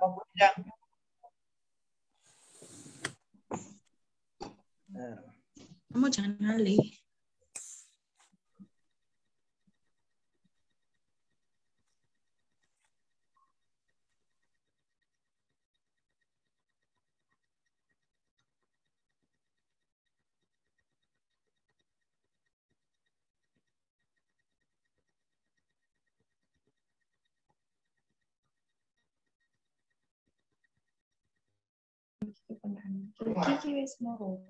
Pak Bunda. Kamu jangan ngalih. Kiki wis mau.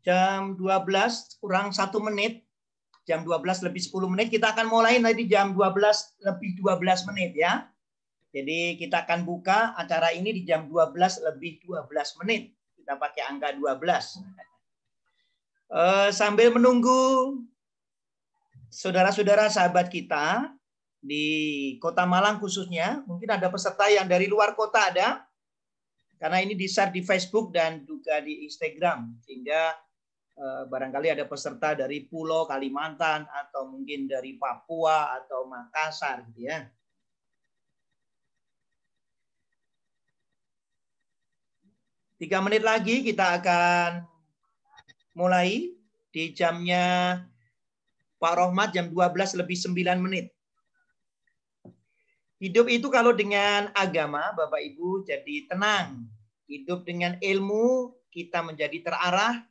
Jam 12 kurang 1 menit, jam 12 lebih 10 menit, kita akan mulai nanti jam 12 lebih 12 menit ya. Jadi kita akan buka acara ini di jam 12 lebih 12 menit. Kita pakai angka 12. Sambil menunggu saudara-saudara sahabat kita di Kota Malang khususnya, mungkin ada peserta yang dari luar kota ada, karena ini di-share di Facebook dan juga di Instagram, sehingga barangkali ada peserta dari Pulau Kalimantan atau mungkin dari Papua atau Makassar gitu ya. Tiga menit lagi kita akan mulai di jamnya Pak Rohmat jam 12 lebih 9 menit. Hidup itu kalau dengan agama Bapak Ibu jadi tenang. Hidup dengan ilmu kita menjadi terarah.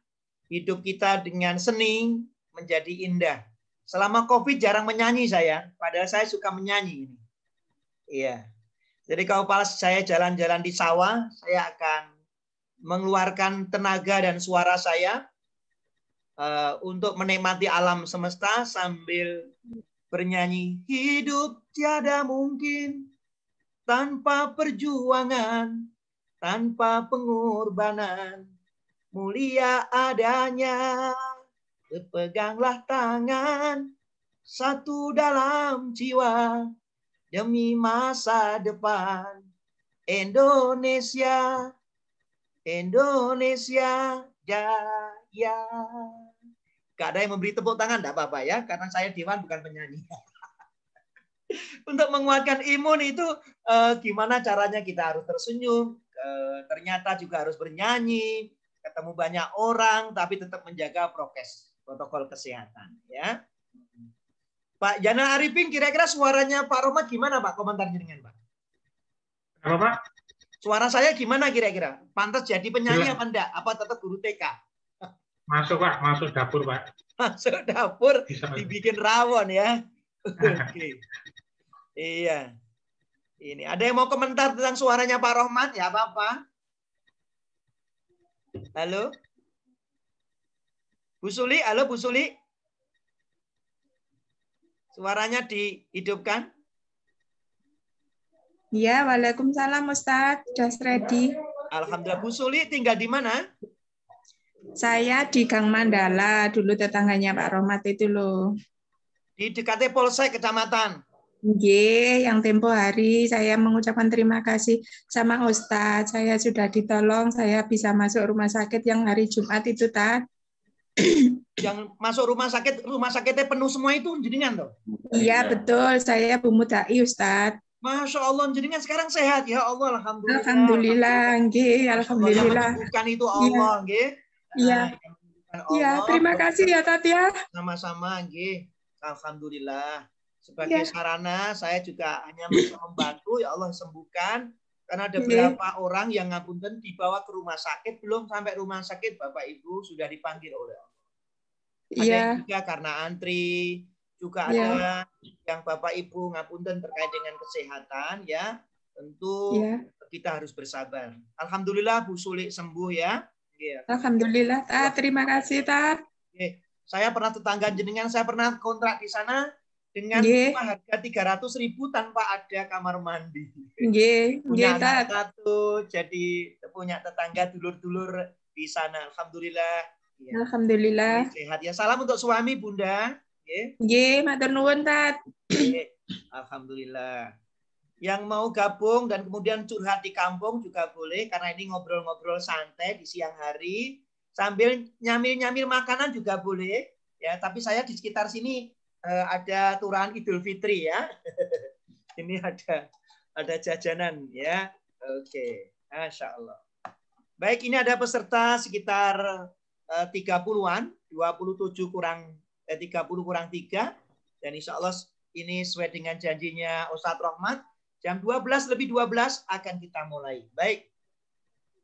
Hidup kita dengan seni menjadi indah. Selama COVID jarang menyanyi saya, padahal saya suka menyanyi. Iya. Jadi kalau pas saya jalan-jalan di sawah, saya akan mengeluarkan tenaga dan suara saya untuk menikmati alam semesta sambil bernyanyi. Hidup tiada mungkin tanpa perjuangan, tanpa pengorbanan. Mulia adanya, berpeganglah tangan, satu dalam jiwa, demi masa depan. Indonesia, Indonesia jaya. Gak ada yang memberi tepuk tangan, enggak apa-apa ya, karena saya Dewan bukan penyanyi. Untuk menguatkan imun itu gimana caranya kita harus tersenyum, ternyata juga harus bernyanyi, ketemu banyak orang, tapi tetap menjaga prokes, protokol kesehatan. Ya, Pak Jana Arifin, kira-kira suaranya Pak Rohmat gimana Pak? Komentarnya dengan Pak. Apa Pak? Suara saya gimana kira-kira? Pantas jadi penyanyi apa enggak? Apa tetap guru TK? Masuk Pak, masuk dapur Pak. Masuk dapur, Bisa, dibikin rawon ya. Oke. Iya. Ini ada yang mau komentar tentang suaranya Pak Rohmat? Ya apa-apa. Halo? Bu Suli, halo Bu Suli. Suaranya dihidupkan. Ya, waalaikumsalam Ustadz. Sudah ready. Alhamdulillah. Bu Suli tinggal di mana? Saya di Gang Mandala, dulu tetangganya Pak Rohmat itu loh. Di dekatnya Polsek Kecamatan. Nggih, yang tempo hari saya mengucapkan terima kasih sama Ustadz. Saya sudah ditolong, saya bisa masuk rumah sakit yang hari Jumat itu, Tad. Yang masuk rumah sakitnya penuh semua itu jenengan toh? Iya, betul. Saya Bu Mudai, Ustadz. Masya Allah, jenengan sekarang sehat ya Allah, alhamdulillah. Alhamdulillah, nggih, alhamdulillah. Yang menyembuhkan itu Allah, nggih. Iya. Iya, terima kasih ya, Tad ya. Sama-sama, nggih. Alhamdulillah. Sebagai sarana saya juga hanya bisa membantu, ya Allah sembuhkan. Karena ada beberapa orang yang ngapunten dibawa ke rumah sakit, belum sampai rumah sakit Bapak Ibu sudah dipanggil oleh Allah. Ada yang juga karena antri, juga ada yang Bapak Ibu ngapunten terkait dengan kesehatan ya. tentu Ya. kita harus bersabar. Alhamdulillah Bu Sulik sembuh ya. Alhamdulillah, Tat. Terima kasih, Tat. Saya pernah tetangga jenengan, saya pernah kontrak di sana dengan Nggih. harga 300.000 tanpa ada kamar mandi. Nggih, Punya Tat. anak satu, jadi punya tetangga dulur-dulur di sana. Alhamdulillah. Ya. Alhamdulillah. Sehat ya. Salam untuk suami Bunda. Nggih, matur nuwun, Tat. Alhamdulillah. Yang mau gabung dan kemudian curhat di kampung juga boleh, karena ini ngobrol-ngobrol santai di siang hari sambil nyamil-nyamil makanan juga boleh ya. Tapi saya di sekitar sini ada turahan Idul Fitri ya. Ini ada jajanan ya. Oke, Masya Allah. Baik, ini ada peserta sekitar 30-an, 27 kurang 30 kurang 3, dan insya Allah ini sesuai dengan janjinya Ustadz Rahmat. Jam 12:12 akan kita mulai. Baik.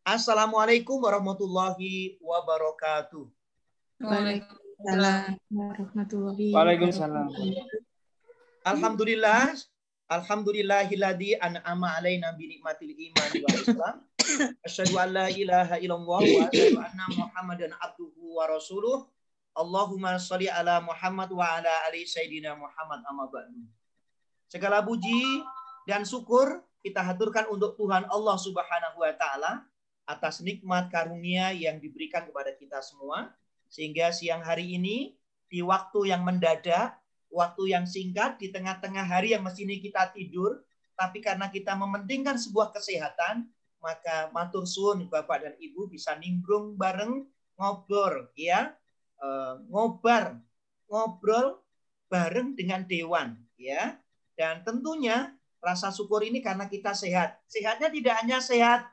Assalamualaikum warahmatullahi wabarakatuh. Waalaikumsalam warahmatullahi Waalaikumsalam. Alhamdulillah. Alhamdulillahilladzi an'ama alaina bi nikmatil iman wal Islam. Asyhadu an la ilaha illallah wa asyhadu anna Muhammadan abduhu wa rasuluh. Allahumma sholli ala Muhammad wa ala ali sayyidina Muhammad amma ba'du. Segala puji dan syukur kita haturkan untuk Tuhan Allah Subhanahu wa taala atas nikmat karunia yang diberikan kepada kita semua, sehingga siang hari ini di waktu yang mendadak, waktu yang singkat, di tengah-tengah hari yang mestinya kita tidur, tapi karena kita mementingkan sebuah kesehatan, maka matur suwun Bapak dan Ibu bisa nimbrung bareng ngobrol ya. Ngobrol bareng dengan dewan ya. Dan tentunya rasa syukur ini karena kita sehat. Sehatnya tidak hanya sehat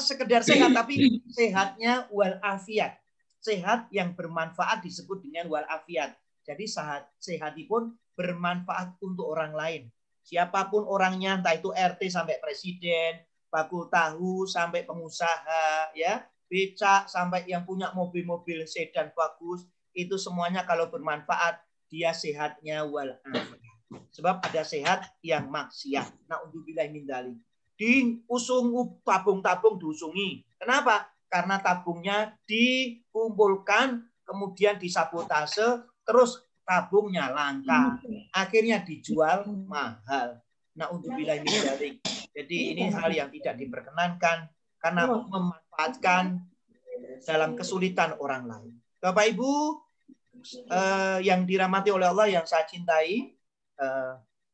sekedar sehat, tapi sehatnya walafiat. Sehat yang bermanfaat disebut dengan walafiat. Jadi sehat pun bermanfaat untuk orang lain. Siapapun orangnya, entah itu RT sampai presiden, bakul tahu sampai pengusaha, ya, becak sampai yang punya mobil-mobil sedan bagus, itu semuanya kalau bermanfaat, dia sehatnya walafiat. Sebab ada sehat yang maksiat. Na'udzubillah min dzalik. Diusung tabung-tabung diusungi. Kenapa? Karena tabungnya dikumpulkan, kemudian disabotase, terus tabungnya langka. Akhirnya dijual mahal. Na'udzubillah min dzalik. Jadi ini hal yang tidak diperkenankan karena memanfaatkan dalam kesulitan orang lain. Bapak Ibu yang dirahmati oleh Allah yang saya cintai,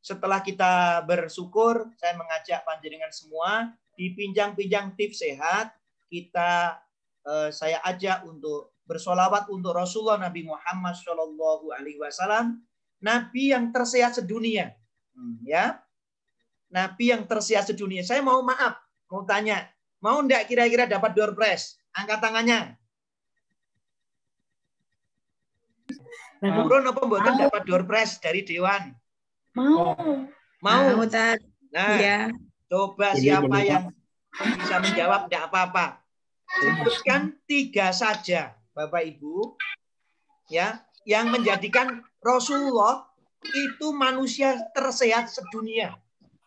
setelah kita bersyukur, saya mengajak panjenengan semua dipinjang-pinjang tips sehat. Saya ajak untuk bersolawat untuk Rasulullah Nabi Muhammad Shallallahu Alaihi Wasallam, Nabi yang tersehat sedunia, ya, Nabi yang tersehat sedunia. Saya mau tanya, mau enggak kira-kira dapat door prize? Angkat tangannya. Turun apa mboten dapat door prize dari Dewan? Mau. Nah, ya. Coba siapa yang bisa menjawab, tidak apa-apa. Sebutkan 3 saja, Bapak Ibu, ya, yang menjadikan Rasulullah itu manusia tersehat sedunia.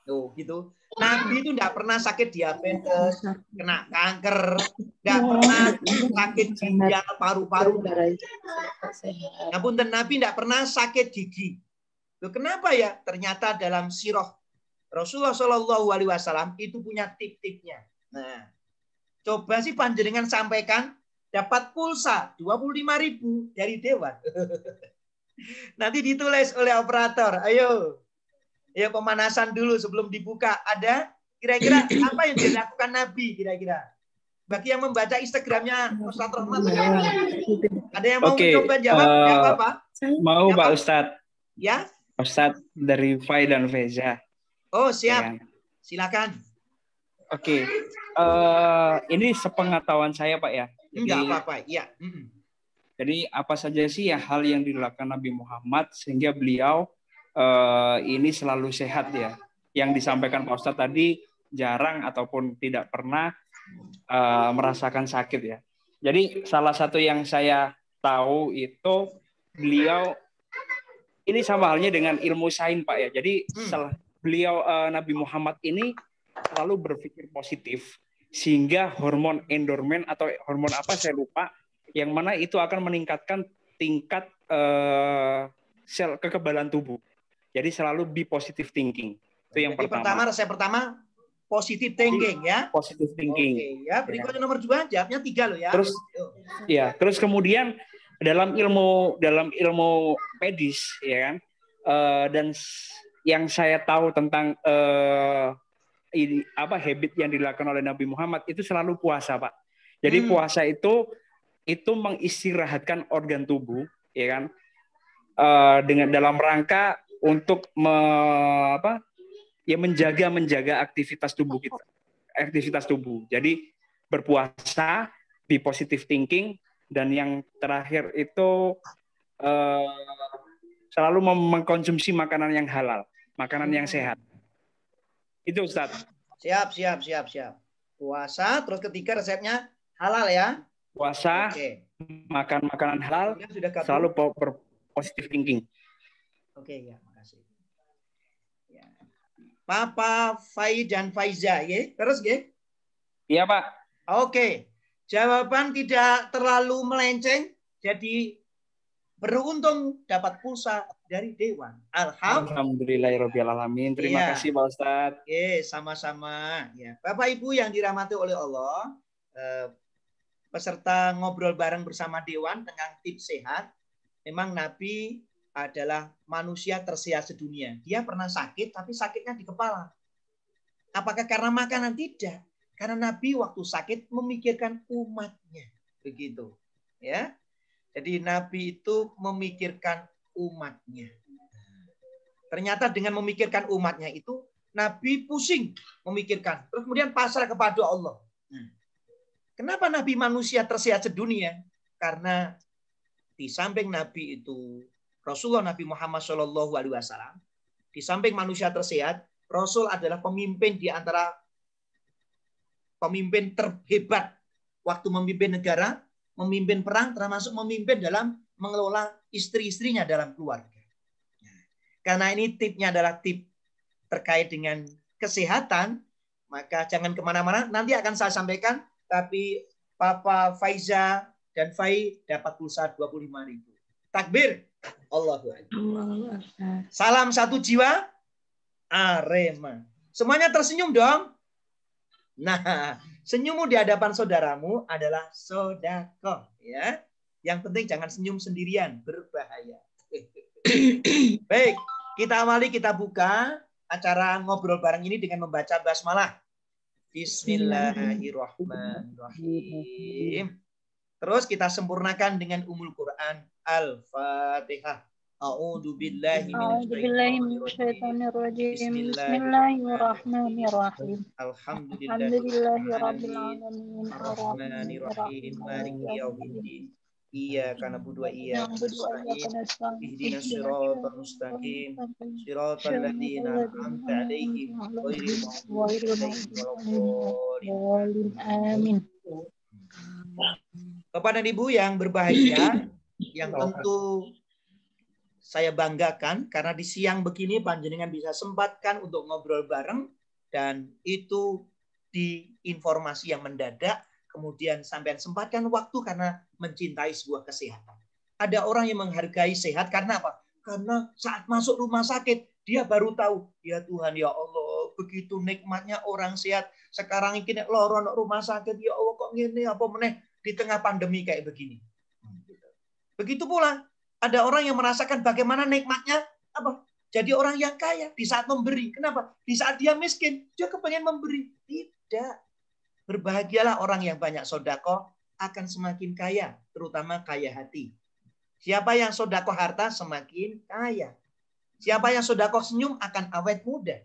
Tuh, gitu. Nabi itu tidak pernah sakit diabetes, kena kanker, tidak pernah sakit ginjal, paru-paru. Nabi tidak pernah sakit gigi. Loh, kenapa ya? Ternyata dalam sirah Rasulullah Shallallahu Alaihi Wasallam itu punya tip-tipnya. Nah, coba sih panjenengan sampaikan, dapat pulsa 25.000 dari Dewan. Nanti ditulis oleh operator. Ayo pemanasan dulu sebelum dibuka. Ada kira-kira apa yang dilakukan Nabi kira-kira? Bagi yang membaca Instagramnya Ustadz Rahmat, ada yang mau mencoba jawab? Tidak apa-apa. Mau Pak Ustadz. Ya. Ustadz dari Fai dan Feza. Oh siap, silakan. Oke. Ini sepengetahuan saya Pak ya. Enggak apa-apa, ya. Jadi apa saja sih ya hal yang dilakukan Nabi Muhammad sehingga beliau ini selalu sehat ya. Yang disampaikan Pak Ustadz tadi jarang ataupun tidak pernah merasakan sakit ya. Jadi salah satu yang saya tahu itu beliau ini sama halnya dengan ilmu sains Pak ya. Jadi beliau Nabi Muhammad ini selalu berpikir positif sehingga hormon endorfin atau hormon apa saya lupa yang mana itu akan meningkatkan tingkat sel kekebalan tubuh. Jadi selalu be positive thinking. Itu yang Jadi pertama. resep pertama positive thinking ya. Positive thinking. Oke, ya. Berikutnya nomor 2, jawabnya 3 loh ya. Terus ya, terus kemudian dalam ilmu medis ya kan, dan yang saya tahu tentang ini apa habit yang dilakukan oleh Nabi Muhammad itu selalu puasa, Pak. Jadi puasa itu mengistirahatkan organ tubuh, ya kan, dengan dalam rangka untuk menjaga aktivitas tubuh kita, aktivitas tubuh. Jadi berpuasa, be positive thinking, dan yang terakhir itu selalu mengkonsumsi makanan yang halal, makanan yang sehat. Itu Ustaz. Siap. Puasa, terus ketiga resepnya halal ya. Puasa, makan makanan halal, selalu positive thinking. Oke, ya, makasih. Ya. Papa, Fai, dan Faiza, ya. Terus, ya? Iya, Pak. Oke. Jawaban tidak terlalu melenceng, jadi beruntung dapat pulsa dari Dewan. Alhamdulillahirabbil alamin. Terima kasih, Pak Ustadz. Oke, sama-sama. Ya, Bapak Ibu yang dirahmati oleh Allah, peserta ngobrol bareng bersama Dewan tentang tips sehat. Memang Nabi adalah manusia tersehat sedunia. Dia pernah sakit, tapi sakitnya di kepala. Apakah karena makanan? Tidak. Karena Nabi waktu sakit memikirkan umatnya. Begitu. Ya. Jadi Nabi itu memikirkan umatnya. Ternyata dengan memikirkan umatnya itu, Nabi pusing memikirkan. Terus kemudian pasrah kepada Allah. Kenapa Nabi manusia tersehat sedunia? Karena di samping Nabi itu, Rasulullah Nabi Muhammad SAW, di samping manusia tersehat, Rasul adalah pemimpin di antara pemimpin terhebat waktu memimpin negara, memimpin perang, termasuk memimpin dalam mengelola istri-istrinya dalam keluarga. Karena ini tipnya adalah tip terkait dengan kesehatan, maka jangan kemana-mana, nanti akan saya sampaikan, tapi Papa Faiza dan Fai dapat pulsa 25.000. Takbir. Allahu Akbar. Salam satu jiwa Arema. Semuanya tersenyum dong. Nah, senyummu di hadapan saudaramu adalah sodako. Ya. Yang penting jangan senyum sendirian, berbahaya. Baik, kita awali, kita buka acara ngobrol bareng ini dengan membaca basmalah. Bismillahirrahmanirrahim. Terus kita sempurnakan dengan Ummul Quran Al-Fatihah. A'udzu billahi minasyaitonir rajim. Bismillahirrahmanirrahim. Alhamdulillahirabbil alamin. Arrahmanirrahim. Maliki yaumiddin. Iyyaka na'budu wa iyyaka nasta'in. Ihdinas siratal mustaqim. Siratal ladzina an'amta 'alaihim ghairil maghdubi 'alaihim waladdallin. Amin. Kepada ibu yang berbahagia, yang tentu saya banggakan karena di siang begini panjenengan bisa sempatkan untuk ngobrol bareng, dan itu di informasi yang mendadak, kemudian sampai sempatkan waktu karena mencintai sebuah kesehatan. Ada orang yang menghargai sehat karena apa? Karena saat masuk rumah sakit dia baru tahu, ya Tuhan ya Allah, begitu nikmatnya orang sehat. Sekarang ini loro rumah sakit, ya Allah kok gini apa meneh di tengah pandemi kayak begini. Begitu pula ada orang yang merasakan bagaimana nikmatnya apa? Jadi orang yang kaya di saat memberi. Kenapa? Di saat dia miskin, dia kepengen memberi. Tidak. Berbahagialah orang yang banyak sodako akan semakin kaya, terutama kaya hati. Siapa yang sodako harta semakin kaya. Siapa yang sodako senyum akan awet muda.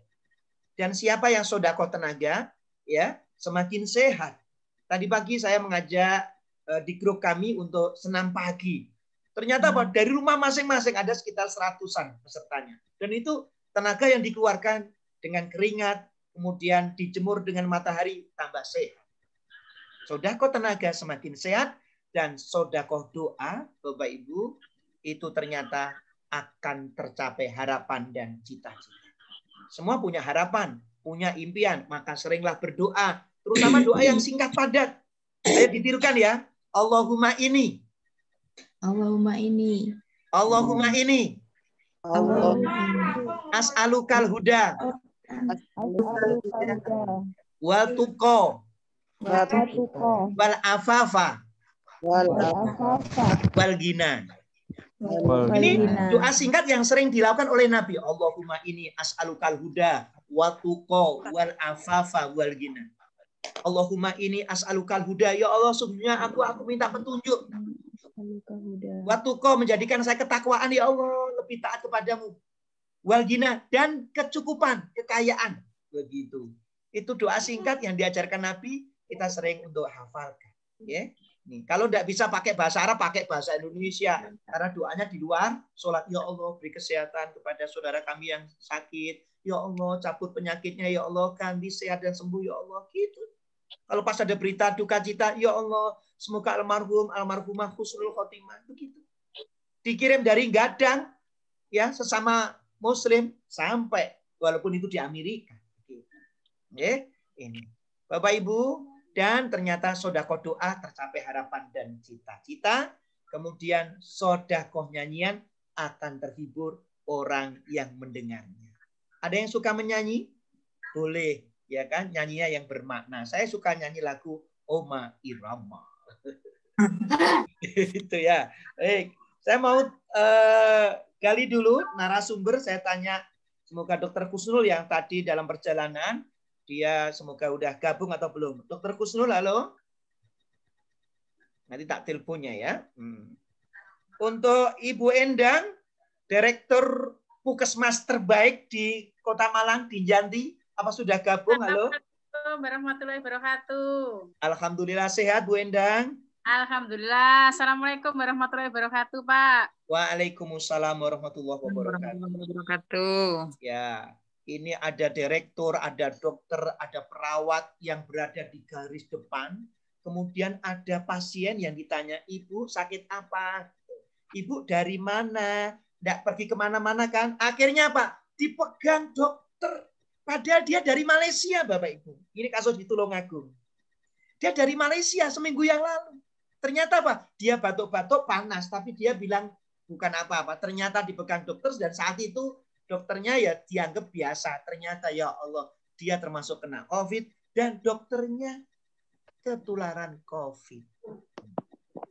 Dan siapa yang sodako tenaga, ya semakin sehat. Tadi pagi saya mengajak di grup kami untuk senam pagi. Ternyata dari rumah masing-masing ada sekitar 100-an pesertanya. Dan itu tenaga yang dikeluarkan dengan keringat, kemudian dijemur dengan matahari, tambah sehat. Sodako tenaga semakin sehat, dan sodako doa, Bapak Ibu, itu ternyata akan tercapai harapan dan cita-cita. Semua punya harapan, punya impian, maka seringlah berdoa, terutama doa yang singkat padat. Ayo ditirukan ya. Allahumma ini. Allahumma ini. Allahumma ini. As'alukal huda. Wal tuqa. Wal afafa. Wal gina. Ini doa singkat yang sering dilakukan oleh Nabi. Allahumma ini as'alukal huda. Wal tuqa. Wal afafa. Wal gina. Allahumma ini as'alukal huda. Ya Allah, sungguhnya aku minta petunjuk. Watuko menjadikan saya ketakwaan, ya Allah, lebih taat kepadamu. Walgina, dan kecukupan, kekayaan. Begitu. Itu doa singkat yang diajarkan Nabi, kita sering untuk hafalkan. Ya. Nih, kalau tidak bisa pakai bahasa Arab, pakai bahasa Indonesia. Karena doanya di luar, sholat, ya Allah, beri kesehatan kepada saudara kami yang sakit. Ya Allah, cabut penyakitnya, ya Allah, ganti sehat dan sembuh, ya Allah. Gitu. Kalau pas ada berita duka cita, ya Allah, semoga almarhumah husnul khotimah. Begitu. Dikirim dari Gadang, ya, sesama Muslim, sampai, walaupun itu di Amerika. Gitu. Ini. Bapak Ibu, dan ternyata sodako doa tercapai harapan dan cita-cita. Kemudian sodakoh nyanyian akan terhibur orang yang mendengarnya. Ada yang suka menyanyi? Boleh. Ya kan, nyanyinya yang bermakna. Saya suka nyanyi lagu Oma Irama. Itu ya. Baik, saya mau gali dulu narasumber. Saya tanya, semoga Dokter Kusnul yang tadi dalam perjalanan, dia semoga udah gabung atau belum. Dokter Kusnul, halo. Nanti tak teleponnya ya. Untuk Ibu Endang, Direktur Puskesmas terbaik di Kota Malang, di Janti. Apa sudah gabung? Halo. Assalamualaikum warahmatullahi wabarakatuh. Alhamdulillah sehat Bu Endang. Alhamdulillah. Assalamualaikum warahmatullahi wabarakatuh, Pak. Waalaikumsalam warahmatullahi wabarakatuh. Ya, ini ada direktur, ada dokter, ada perawat yang berada di garis depan. Kemudian ada pasien yang ditanya, Ibu sakit apa? Ibu dari mana? Nggak pergi kemana-mana kan? Akhirnya apa? Dipegang dokter. Padahal dia dari Malaysia, Bapak Ibu. Ini kasus di Tulungagung. Dia dari Malaysia seminggu yang lalu. Ternyata apa? Dia batuk-batuk panas, tapi dia bilang bukan apa-apa. Ternyata dipegang dokter dan saat itu dokternya ya dianggap biasa. Ternyata ya Allah, dia termasuk kena COVID dan dokternya ketularan COVID.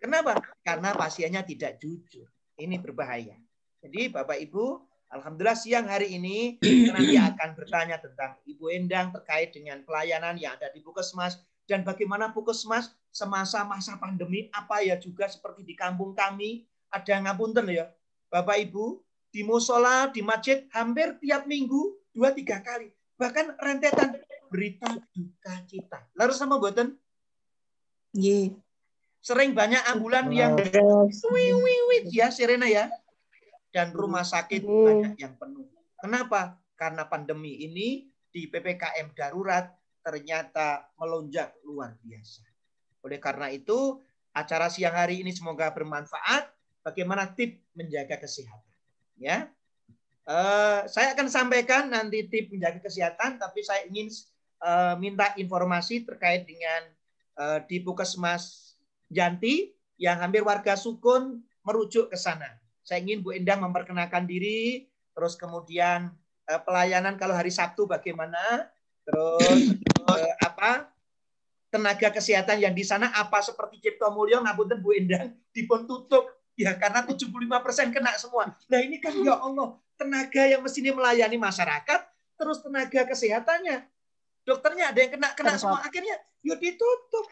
Kenapa? Karena pasiennya tidak jujur. Ini berbahaya. Jadi Bapak Ibu, alhamdulillah siang hari ini nanti akan bertanya tentang Ibu Endang terkait dengan pelayanan yang ada di Puskesmas dan bagaimana Puskesmas semasa masa pandemi, apa ya juga seperti di kampung kami ada ngapunten ya Bapak Ibu, di musola, di masjid hampir tiap minggu 2-3 kali, bahkan rentetan berita duka cita. Lalu sama boten? Nggih. Sering banyak ambulan yang ya sirena ya. Dan rumah sakit banyak yang penuh. Kenapa? Karena pandemi ini di PPKM darurat ternyata melonjak luar biasa. Oleh karena itu, acara siang hari ini semoga bermanfaat. Bagaimana tips menjaga kesehatan? Ya, saya akan sampaikan nanti tips menjaga kesehatan, tapi saya ingin minta informasi terkait dengan di Puskesmas Janti yang hampir warga Sukun merujuk ke sana. Saya ingin Bu Endang memperkenalkan diri, terus kemudian pelayanan kalau hari Sabtu bagaimana, terus tenaga kesehatan yang di sana apa seperti Cipto Mulyo ngapunten Bu Endang dipun tutup ya karena 75% kena semua. Nah ini kan ya Allah, tenaga yang mestinya melayani masyarakat, terus tenaga kesehatannya, dokternya ada yang kena semua, akhirnya yuk ditutup.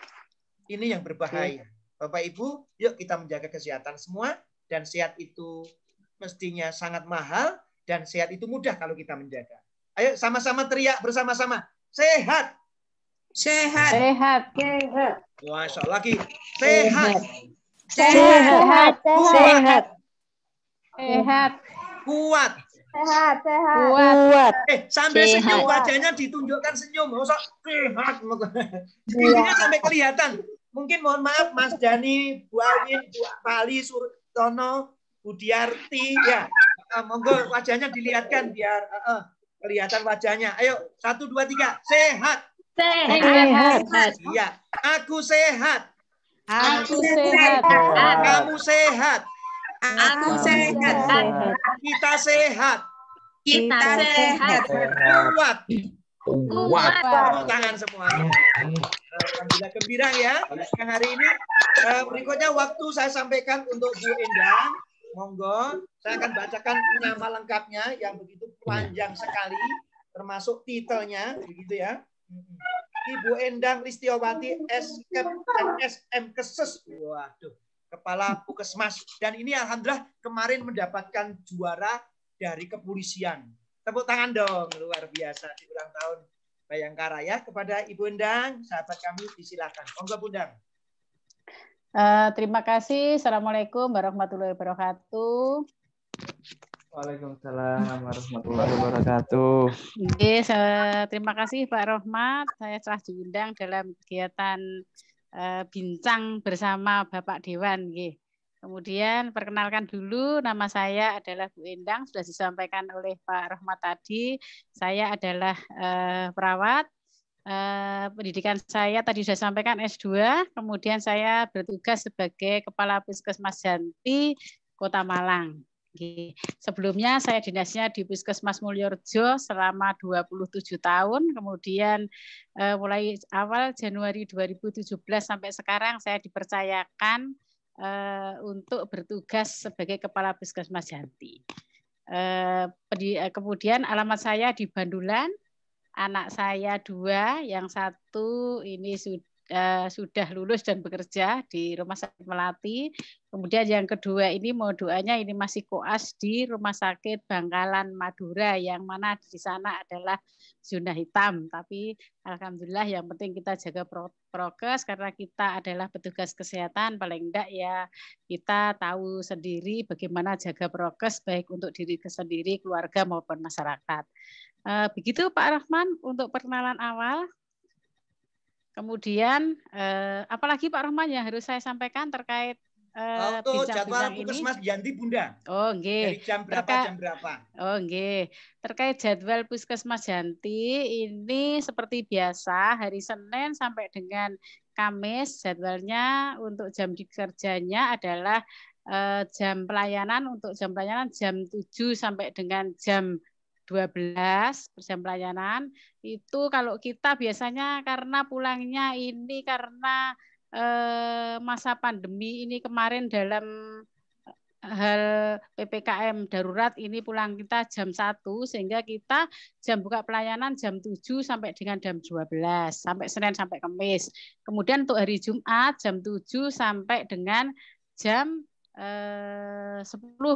Ini yang berbahaya. Bapak Ibu, yuk kita menjaga kesehatan semua. Dan sehat itu mestinya sangat mahal dan sehat itu mudah kalau kita menjaga. Ayo sama-sama teriak bersama-sama. Sehat. Sehat. Sehat. Masya Allah lagi. Sehat. Sehat. Sehat. Sehat. Kuat. Sehat. Kuat. Sampai senyum wajahnya ditunjukkan senyum. Masa sehat. Ini sampai kelihatan. Mungkin mohon maaf Mas Dani, Bu Awin, Bu Pali, Surtono, Bu Diarti, ya, monggo wajahnya dilihatkan biar kelihatan wajahnya. Ayo, 1, 2, 3. Sehat. Sehat. Iya. Aku sehat. Aku sehat. Kamu sehat. Aku sehat. Kita sehat. Kita sehat. Kuat. Kuat. Tepuk tangan semuanya. Alhamdulillah gembira ya siang hari ini. Berikutnya waktu saya sampaikan untuk Bu Endang. Monggo, saya akan bacakan nama lengkapnya yang begitu panjang sekali, termasuk titelnya, begitu ya. Ibu Endang Listiawati SM Keses. Waduh, Kepala Puskesmas. Dan ini alhamdulillah kemarin mendapatkan juara dari kepolisian. Tepuk tangan dong, luar biasa di ulang tahun Bayangkara ya. Kepada Ibu Endang, sahabat kami disilakan. Monggo Bu Endang. Terima kasih. Assalamualaikum warahmatullahi wabarakatuh. Waalaikumsalam warahmatullahi wabarakatuh. Terima kasih Pak Rohmat. Saya telah diundang dalam kegiatan bincang bersama Bapak Dewan. Kemudian perkenalkan dulu, nama saya adalah Bu Endang, sudah disampaikan oleh Pak Rohmat tadi. Saya adalah perawat. Pendidikan saya tadi sudah sampaikan S2, kemudian saya bertugas sebagai Kepala Puskesmas Janti Kota Malang. Sebelumnya saya dinasnya di Puskesmas Mulyorejo selama 27 tahun, kemudian mulai awal Januari 2017 sampai sekarang saya dipercayakan untuk bertugas sebagai Kepala Puskesmas Janti. Kemudian alamat saya di Bandulan. Anak saya 2, yang 1 ini sudah lulus dan bekerja di Rumah Sakit Melati. Kemudian yang kedua ini mau doanya ini masih koas di Rumah Sakit Bangkalan Madura, yang mana di sana adalah zona hitam. Tapi alhamdulillah yang penting kita jaga prokes karena kita adalah petugas kesehatan, paling enggak ya kita tahu sendiri bagaimana jaga prokes baik untuk diri sendiri, keluarga maupun masyarakat. Begitu Pak Rahman untuk perkenalan awal. Kemudian apalagi Pak Rahman yang harus saya sampaikan terkait untuk jadwal Puskesmas Janti Bunda. Oh, nggih. Dari jam berapa? Oh, nggih. Terkait jadwal Puskesmas Janti ini seperti biasa hari Senin sampai dengan Kamis jadwalnya untuk jam kerjanya adalah jam pelayanan jam 7 sampai dengan jam 12 jam pelayanan. Itu kalau kita biasanya karena pulangnya ini karena masa pandemi ini kemarin dalam hal PPKM darurat ini pulang kita jam 1 sehingga kita jam buka pelayanan jam 7 sampai dengan jam 12 sampai Senin sampai Kamis. Kemudian untuk hari Jumat jam 7 sampai dengan jam 10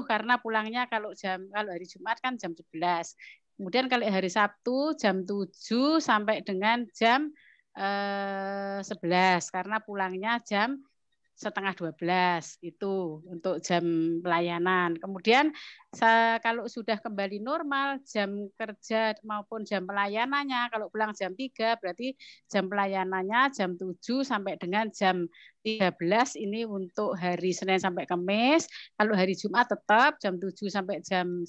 karena pulangnya kalau hari Jumat kan jam 11. Kemudian kalau hari Sabtu jam 7 sampai dengan jam 11 karena pulangnya jam setengah 12 itu untuk jam pelayanan. Kemudian kalau sudah kembali normal jam kerja maupun jam pelayanannya, kalau pulang jam 3 berarti jam pelayanannya jam 7 sampai dengan jam 13 ini untuk hari Senin sampai Kamis. Kalau hari Jumat tetap jam 7 sampai jam 10.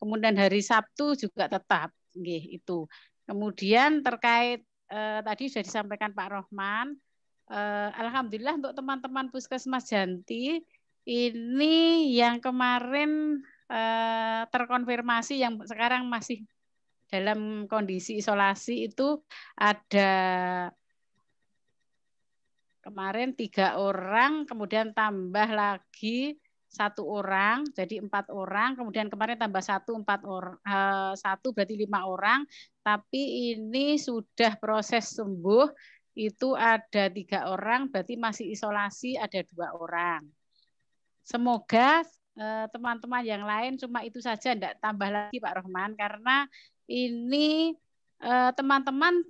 Kemudian hari Sabtu juga tetap. Itu. Kemudian terkait tadi sudah disampaikan Pak Rohman. Alhamdulillah untuk teman-teman Puskesmas Janti ini yang kemarin terkonfirmasi yang sekarang masih dalam kondisi isolasi itu ada kemarin 3 orang, kemudian tambah lagi 1 orang, jadi 4 orang, kemudian kemarin tambah 1 berarti 5 orang, tapi ini sudah proses sembuh. Itu ada 3 orang, berarti masih isolasi ada 2 orang. Semoga teman-teman yang lain cuma itu saja, enggak tambah lagi Pak Rohman, karena ini teman-teman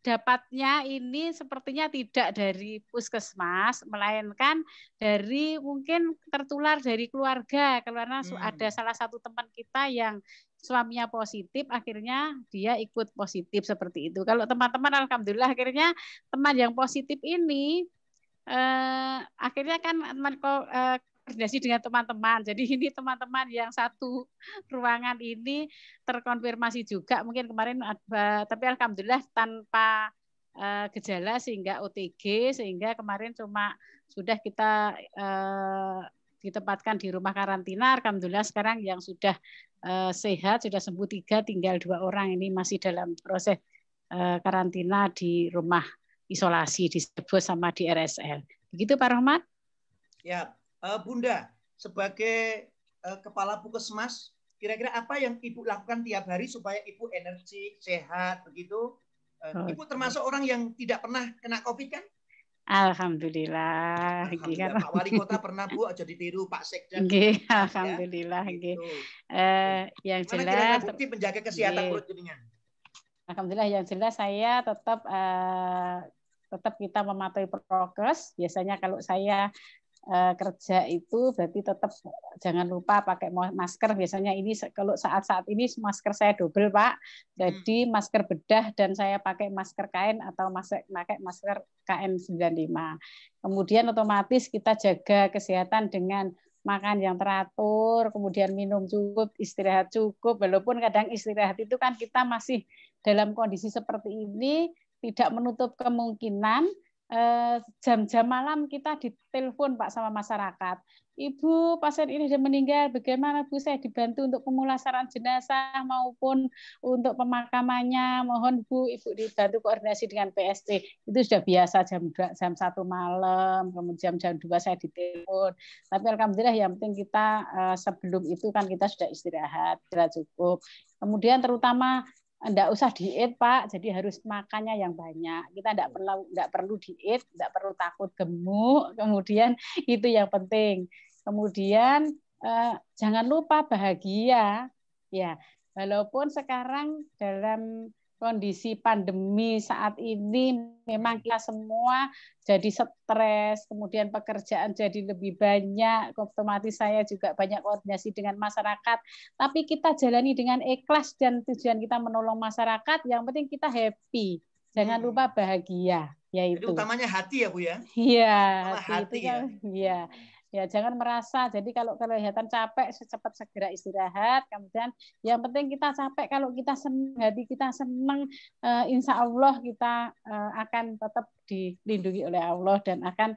dapatnya ini sepertinya tidak dari puskesmas, melainkan dari mungkin tertular dari keluarga, karena ada salah satu teman kita yang suaminya positif, akhirnya dia ikut positif seperti itu. Kalau teman-teman alhamdulillah akhirnya teman yang positif ini akhirnya kan koordinasi dengan teman-teman. Jadi ini teman-teman yang satu ruangan ini terkonfirmasi juga. Mungkin kemarin ada, tapi alhamdulillah tanpa gejala sehingga OTG, sehingga kemarin cuma sudah kita ditempatkan di rumah karantina. Alhamdulillah sekarang yang sudah sehat, sudah sembuh 3, tinggal 2 orang ini masih dalam proses karantina di rumah isolasi, disebut sama di RSL. Begitu Pak Rahmat? Ya, Bunda, sebagai Kepala Puskesmas, kira-kira apa yang Ibu lakukan tiap hari supaya Ibu energi, sehat, begitu? Ibu termasuk orang yang tidak pernah kena COVID kan? Alhamdulillah. Alhamdulillah. Pak Wali Kota pernah Bu, aja ditiru Pak Sekda. Alhamdulillah. Gitu. Yang jelas. Bukti menjaga kesehatan perut jenengan. Alhamdulillah yang jelas saya tetap kita mematuhi prokes. Biasanya kalau saya kerja itu berarti tetap jangan lupa pakai masker. Biasanya ini kalau saat-saat ini masker saya double Pak. Jadi masker bedah dan saya pakai masker kain atau pakai masker KN95. Kemudian otomatis kita jaga kesehatan dengan makan yang teratur, kemudian minum cukup, istirahat cukup. Walaupun kadang istirahat itu kan kita masih dalam kondisi seperti ini tidak menutup kemungkinan jam-jam malam kita ditelepon Pak sama masyarakat. Ibu, pasien ini sudah meninggal, bagaimana Bu, saya dibantu untuk pemulasaran jenazah maupun untuk pemakamannya. Mohon Bu, Ibu dibantu koordinasi dengan PSC. Itu sudah biasa jam 1 malam, kemudian jam 2 saya ditelepon. Tapi alhamdulillah yang penting kita sebelum itu kan kita sudah istirahat cukup. Kemudian terutama enggak usah diet Pak, jadi harus makannya yang banyak. Kita enggak perlu diet, enggak perlu takut gemuk. Kemudian itu yang penting. Kemudian jangan lupa bahagia. Ya, walaupun sekarang dalam kondisi pandemi saat ini memang kita semua jadi stres, kemudian pekerjaan jadi lebih banyak, otomatis saya juga banyak koordinasi dengan masyarakat, tapi kita jalani dengan ikhlas dan tujuan kita menolong masyarakat, yang penting kita happy, jangan lupa bahagia, yaitu. Jadi utamanya hati ya Bu ya? Iya, hati itu kan, ya. Ya, jangan merasa. Jadi kalau kelihatan capek, secepat segera istirahat. Kemudian yang penting kita capek, kalau kita senang, hati kita senang, insya Allah kita akan tetap dilindungi oleh Allah dan akan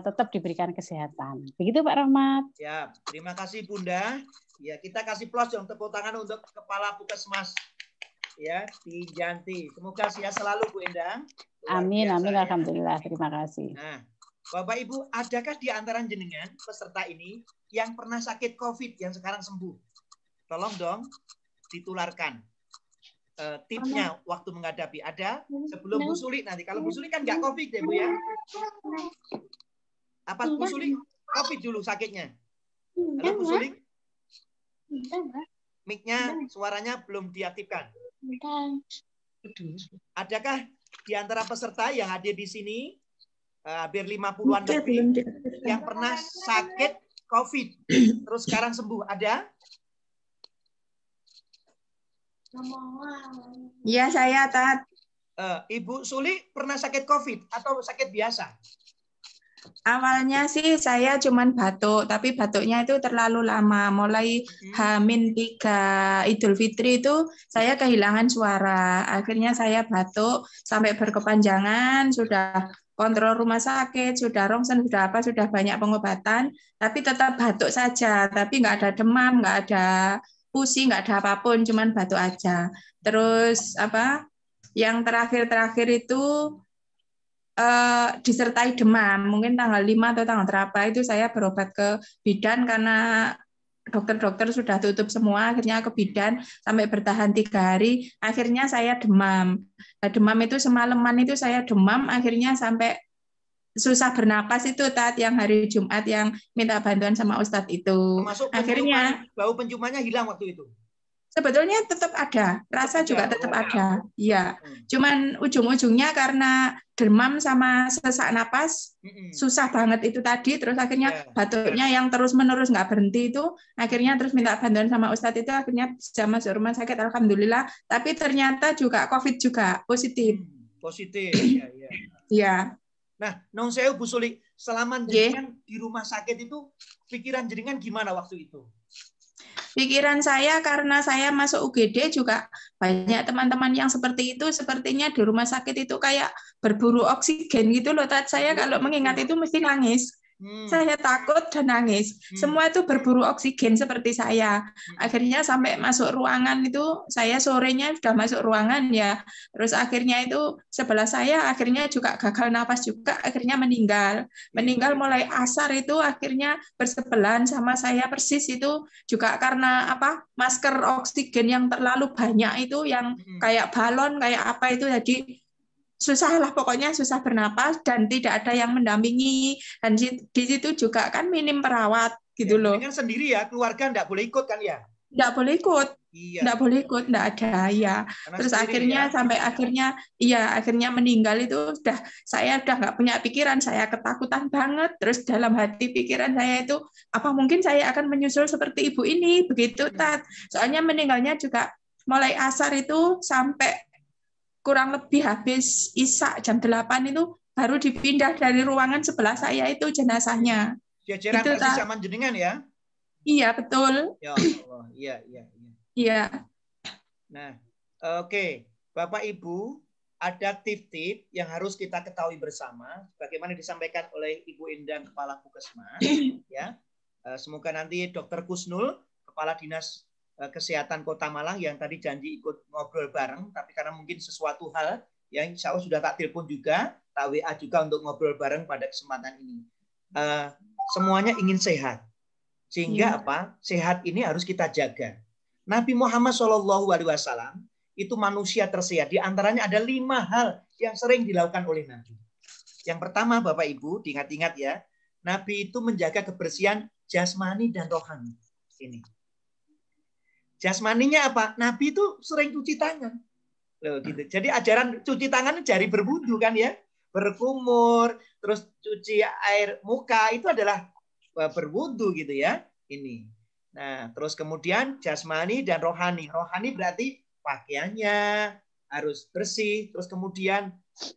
tetap diberikan kesehatan. Begitu Pak Rahmat. Ya, terima kasih Bunda. Ya, kita kasih plus dong, tepuk tangan untuk Kepala Puskesmas ya di Janti. Semoga sehat selalu Bu Endang. Amin, amin, ya. Alhamdulillah. Terima kasih. Nah, Bapak Ibu, adakah di antara jenengan peserta ini yang pernah sakit COVID yang sekarang sembuh? Tolong dong ditularkan tipsnya waktu menghadapi. Ada sebelum Bu Suli nanti. Kalau Bu Suli kan nggak COVID ya Bu ya? Apa Bu Suli COVID dulu sakitnya? Halo Bu Suli? Mic-nya, suaranya belum diaktifkan. Adakah di antara peserta yang hadir di sini hampir 50-an lebih yang pernah sakit COVID terus sekarang sembuh? Ada? Iya, saya Tat. Ibu Suli pernah sakit COVID atau sakit biasa? Awalnya sih saya cuman batuk, tapi batuknya itu terlalu lama. Mulai H-3 Idul Fitri itu saya kehilangan suara. Akhirnya saya batuk sampai berkepanjangan, sudah kontrol rumah sakit, sudah rongsen, sudah apa, sudah banyak pengobatan, tapi tetap batuk saja. Tapi nggak ada demam, nggak ada pusing, nggak ada apapun, cuman batuk aja. Terus apa? Yang terakhir itu disertai demam. Mungkin tanggal 5 atau tanggal berapa itu saya berobat ke bidan karena dokter-dokter sudah tutup semua, akhirnya ke bidan sampai bertahan 3 hari, akhirnya saya demam. Nah, demam itu semalaman itu saya demam, akhirnya sampai susah bernapas itu Tat, yang hari Jumat yang minta bantuan sama Ustadz itu. Termasuk akhirnya bau penciumannya hilang waktu itu. Sebetulnya tetap ada, rasa juga tetap ada. Iya, cuman ujung-ujungnya karena demam sama sesak napas, susah banget itu tadi, terus akhirnya batuknya yang terus-menerus nggak berhenti itu, akhirnya terus minta bantuan sama Ustadz itu, akhirnya bisa masuk rumah sakit, alhamdulillah, tapi ternyata juga COVID juga, positif. Positif, ya. Iya. Nah, non sewu Bu Suli, selama jenengan di rumah sakit itu pikiran jenengan gimana waktu itu? Pikiran saya karena saya masuk UGD juga banyak teman-teman yang seperti itu, sepertinya di rumah sakit itu kayak berburu oksigen gitu loh. Saya kalau mengingat itu mesti nangis. Saya takut dan nangis. Semua itu berburu oksigen seperti saya. Akhirnya sampai masuk ruangan itu, saya sorenya sudah masuk ruangan ya. Terus akhirnya itu sebelah saya akhirnya juga gagal napas juga, akhirnya meninggal. Meninggal mulai asar itu akhirnya bersebelahan sama saya persis itu juga karena apa? Masker oksigen yang terlalu banyak itu yang kayak balon kayak apa itu jadi susah lah pokoknya, susah bernapas dan tidak ada yang mendampingi, dan di situ juga kan minim perawat gitu loh. Kan sendiri ya, keluarga enggak boleh ikut kan ya? Enggak boleh ikut. Iya. Enggak boleh ikut, enggak ada ya. Karena terus akhirnya ya? Sampai akhirnya meninggal itu saya udah enggak punya pikiran, saya ketakutan banget. Terus dalam hati pikiran saya itu apa mungkin saya akan menyusul seperti ibu ini begitu Tat. Soalnya meninggalnya juga mulai asar itu sampai kurang lebih habis Isya jam 8 itu baru dipindah dari ruangan sebelah saya itu jenazahnya. Jajaran persis sama jenengan ya? Iya, betul. Ya Allah, iya. Iya. Nah, oke. Bapak Ibu, ada tip-tip yang harus kita ketahui bersama bagaimana disampaikan oleh Ibu Endang Kepala Puskesmas ya. Semoga nanti Dr. Kusnul, Kepala Dinas Kesehatan Kota Malang yang tadi janji ikut ngobrol bareng, tapi karena mungkin sesuatu hal yang insya Allah sudah tak telepon juga, tak WA juga untuk ngobrol bareng pada kesempatan ini. Semuanya ingin sehat, sehingga apa? Sehat ini harus kita jaga. Nabi Muhammad SAW itu manusia tersehat. Di antaranya ada 5 hal yang sering dilakukan oleh Nabi. Yang pertama, Bapak Ibu, diingat-ingat ya, Nabi itu menjaga kebersihan jasmani dan rohani. Ini. Jasmaninya apa? Nabi itu sering cuci tangan. Loh, gitu. Jadi ajaran cuci tangan jari berwudu kan ya. Berkumur, terus cuci air muka itu adalah berwudu gitu ya. Ini. Nah, terus kemudian jasmani dan rohani. Rohani berarti pakaiannya harus bersih. Terus kemudian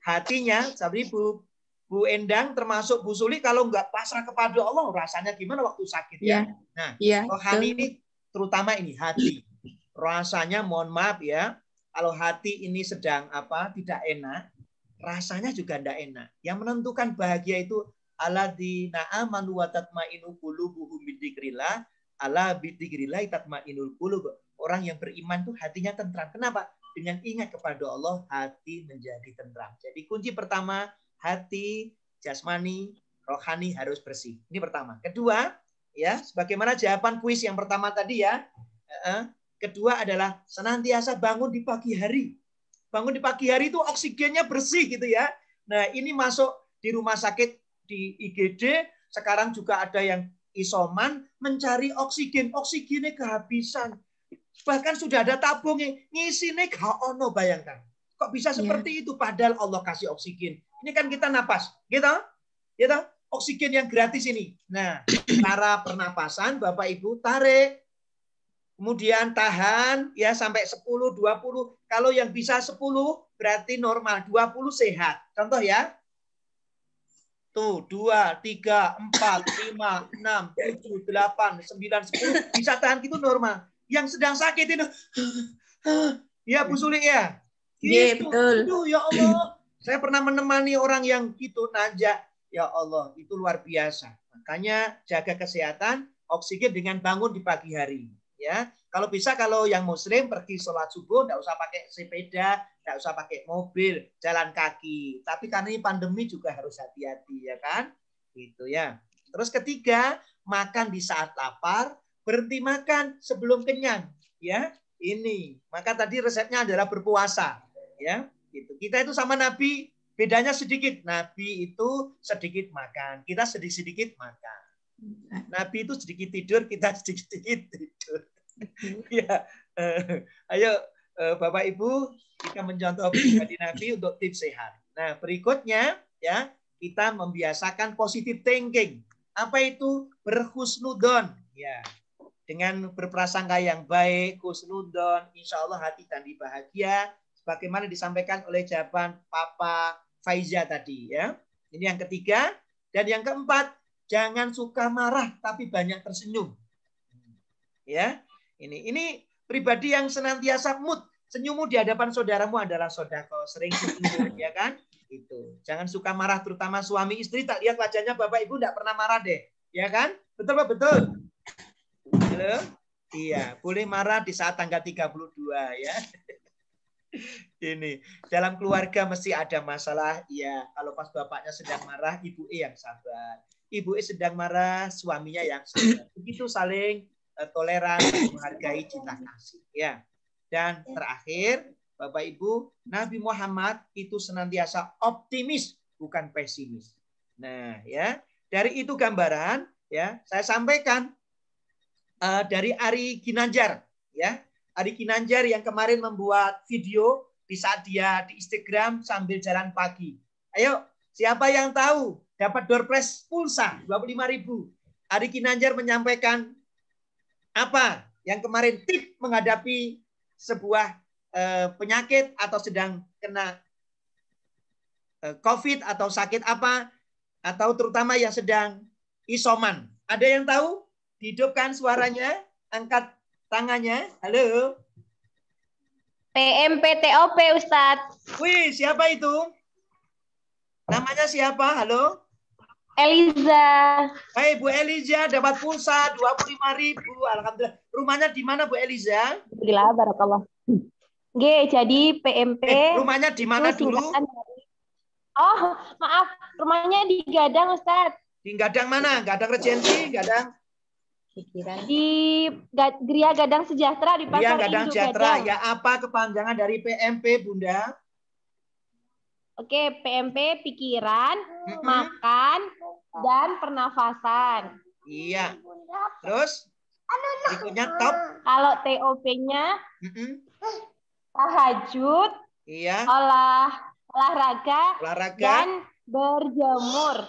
hatinya, sahabat Ibu, Bu Endang termasuk Bu Suli kalau nggak pasrah kepada Allah rasanya gimana waktu sakit ya. Nah, rohani ini terutama ini hati. Rasanya mohon maaf ya, kalau hati ini sedang tidak enak, rasanya juga tidak enak. Yang menentukan bahagia itu alladzina amanu wa tatmainu qulubuhum bidzikrillah, ala bidzikrillah tatmainul qulub. Orang yang beriman tuh hatinya tentram. Kenapa? Dengan ingat kepada Allah, hati menjadi tentram. Jadi kunci pertama, hati, jasmani, rohani harus bersih. Ini pertama. Kedua, ya, sebagaimana jawaban kuis yang pertama tadi ya. Kedua adalah senantiasa bangun di pagi hari. Bangun di pagi hari itu oksigennya bersih gitu ya. Nah, ini masuk di rumah sakit di IGD, sekarang juga ada yang isoman mencari oksigen. Oksigennya kehabisan. Bahkan sudah ada tabungnya, ngisine gak ono, bayangkan. Kok bisa seperti itu padahal Allah kasih oksigen. Ini kan kita napas, gitu? Gitu? Oksigen yang gratis ini. Nah, cara pernapasan Bapak Ibu tarik. Kemudian tahan ya sampai 10, 20. Kalau yang bisa 10 berarti normal, 20 sehat. Contoh ya. Tuh, 2, 3, 4, 5, 6, 7, 8, 9, 10 bisa tahan gitu normal. Yang sedang sakit itu ya Bu Suli ya. Gitu. Aduh, ya Allah. Saya pernah menemani orang yang gitu najak. Ya Allah, itu luar biasa. Makanya jaga kesehatan, oksigen dengan bangun di pagi hari. Ya, kalau bisa kalau yang muslim pergi sholat subuh enggak usah pakai sepeda, enggak usah pakai mobil, jalan kaki. Tapi karena ini pandemi juga harus hati-hati ya kan? Gitu ya. Terus ketiga, makan di saat lapar, berhenti makan sebelum kenyang, ya. Ini. Maka tadi resepnya adalah berpuasa, ya. Gitu. Kita itu sama Nabi bedanya sedikit. Nabi itu sedikit makan, kita sedikit-sedikit makan. Nabi itu sedikit tidur, kita sedikit-sedikit tidur. Ya, ayo Bapak Ibu, kita mencontoh pribadi Nabi untuk tips sehat. Nah, berikutnya ya, kita membiasakan positive thinking. Apa itu? Berhusnudon. Ya, dengan berprasangka yang baik, husnudon, insya Allah hati dan bahagia. Sebagaimana disampaikan oleh jawaban Papa Faiza tadi ya. Ini yang ketiga. Dan yang keempat, jangan suka marah tapi banyak tersenyum. Ya, ini pribadi yang senantiasa mood. Senyummu di hadapan saudaramu adalah sodako. Sering senyum, ya kan? Itu. Jangan suka marah, terutama suami istri. Tak lihat wajahnya Bapak Ibu tidak pernah marah deh, ya kan? Betul Pak? Betul. Halo? Iya, boleh marah di saat tanggal 32 ya. Ini dalam keluarga mesti ada masalah. Ya, kalau pas bapaknya sedang marah, ibu yang sabar. Ibu sedang marah, suaminya yang sabar. Begitu saling toleran, menghargai, cinta kasih. Ya. Dan terakhir, Bapak Ibu, Nabi Muhammad itu senantiasa optimis, bukan pesimis. Nah, ya, dari itu gambaran, ya, saya sampaikan dari Ari Ginanjar, ya, Ari Ginanjar yang kemarin membuat video di saat dia di Instagram sambil jalan pagi. Ayo, siapa yang tahu dapat door prize pulsa 25.000? Ari Ginanjar menyampaikan apa yang kemarin tip menghadapi sebuah penyakit atau sedang kena COVID atau sakit apa, atau terutama yang sedang isoman. Ada yang tahu? Hidupkan suaranya, angkat tangannya. Halo. PMPTOP, Ustadz. Wih, siapa itu? Namanya siapa? Halo. Eliza. Hai, Bu Eliza, dapat pulsa 25.000. Alhamdulillah. Rumahnya di mana, Bu Eliza? Alhamdulillah, barakallah. Jadi PMP. Rumahnya di mana dulu? Oh, maaf. Rumahnya di Gadang, Ustadz. Di Gadang mana? Gadang Regency, Gadang? Di Gria Gadang Sejahtera di Pasar Gadang Induk Sejahtera. Gadang. Ya, apa kepanjangan dari PMP, Bunda? Oke, PMP pikiran, makan, dan pernafasan. Iya. Terus? Berikutnya top. Kalau TOP-nya tahajud, iya, olahraga, dan berjemur.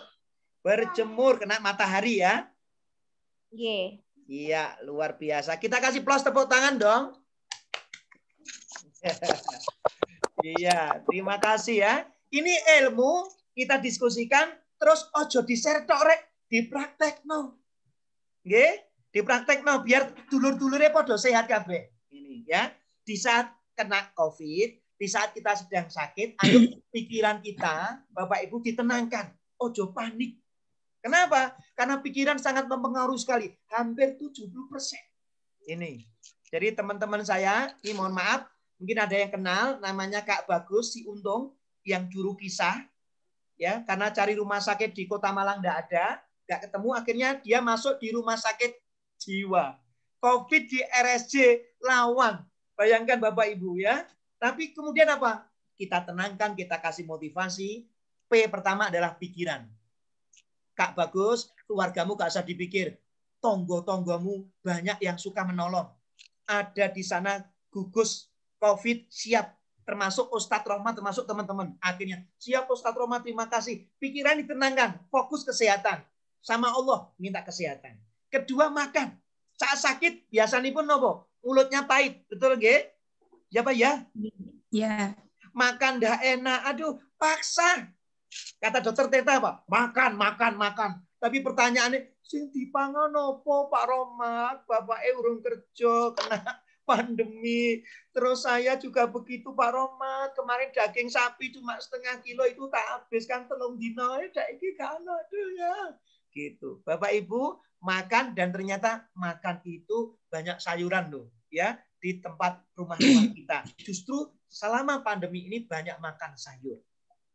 Berjemur kena matahari ya. Iya, luar biasa. Kita kasih plus tepuk tangan dong. Iya, terima kasih ya. Ini ilmu kita diskusikan terus ojo di-share tok rek, dipraktekno. Nggih, dipraktekno biar dulur-dulure padha sehat kabeh. Ini ya. Di saat kena COVID, di saat kita sedang sakit, ayo pikiran kita, Bapak Ibu ditenangkan. Ojo panik. Kenapa? Karena pikiran sangat mempengaruhi sekali. Hampir 70%. Ini. Jadi teman-teman saya, ini mohon maaf, mungkin ada yang kenal, namanya Kak Bagus, si Untung, yang juru kisah. Ya, karena cari rumah sakit di Kota Malang enggak ada, enggak ketemu, akhirnya dia masuk di rumah sakit jiwa. COVID di RSJ lawan. Bayangkan Bapak Ibu ya. Tapi kemudian apa? Kita tenangkan, kita kasih motivasi. P pertama adalah pikiran. Kak Bagus, keluargamu gak usah dipikir. Tonggo-tonggomu banyak yang suka menolong. Ada di sana gugus COVID siap. Termasuk Ustadz Roma, termasuk teman-teman. Akhirnya, siap Ustadz Roma, terima kasih. Pikiran ditenangkan, fokus kesehatan. Sama Allah, minta kesehatan. Kedua, makan. Saat sakit, biasanya pun nopo. Mulutnya pahit. Betul nggih? Ya Pak ya? Ya. Makan dah enak. Aduh, paksa. Kata dokter Teta apa? Makan. Tapi pertanyaannya, sing dipangan opo Pak Romat? Bapak urung kerja, kena pandemi. Terus saya juga begitu Pak Romat. Kemarin daging sapi cuma 0,5 kilo itu tak habiskan 3 dino. Iki kan aduh ya. Gitu. Bapak Ibu makan dan ternyata makan itu banyak sayuran loh. Ya, di tempat rumah-rumah kita. Justru selama pandemi ini banyak makan sayur.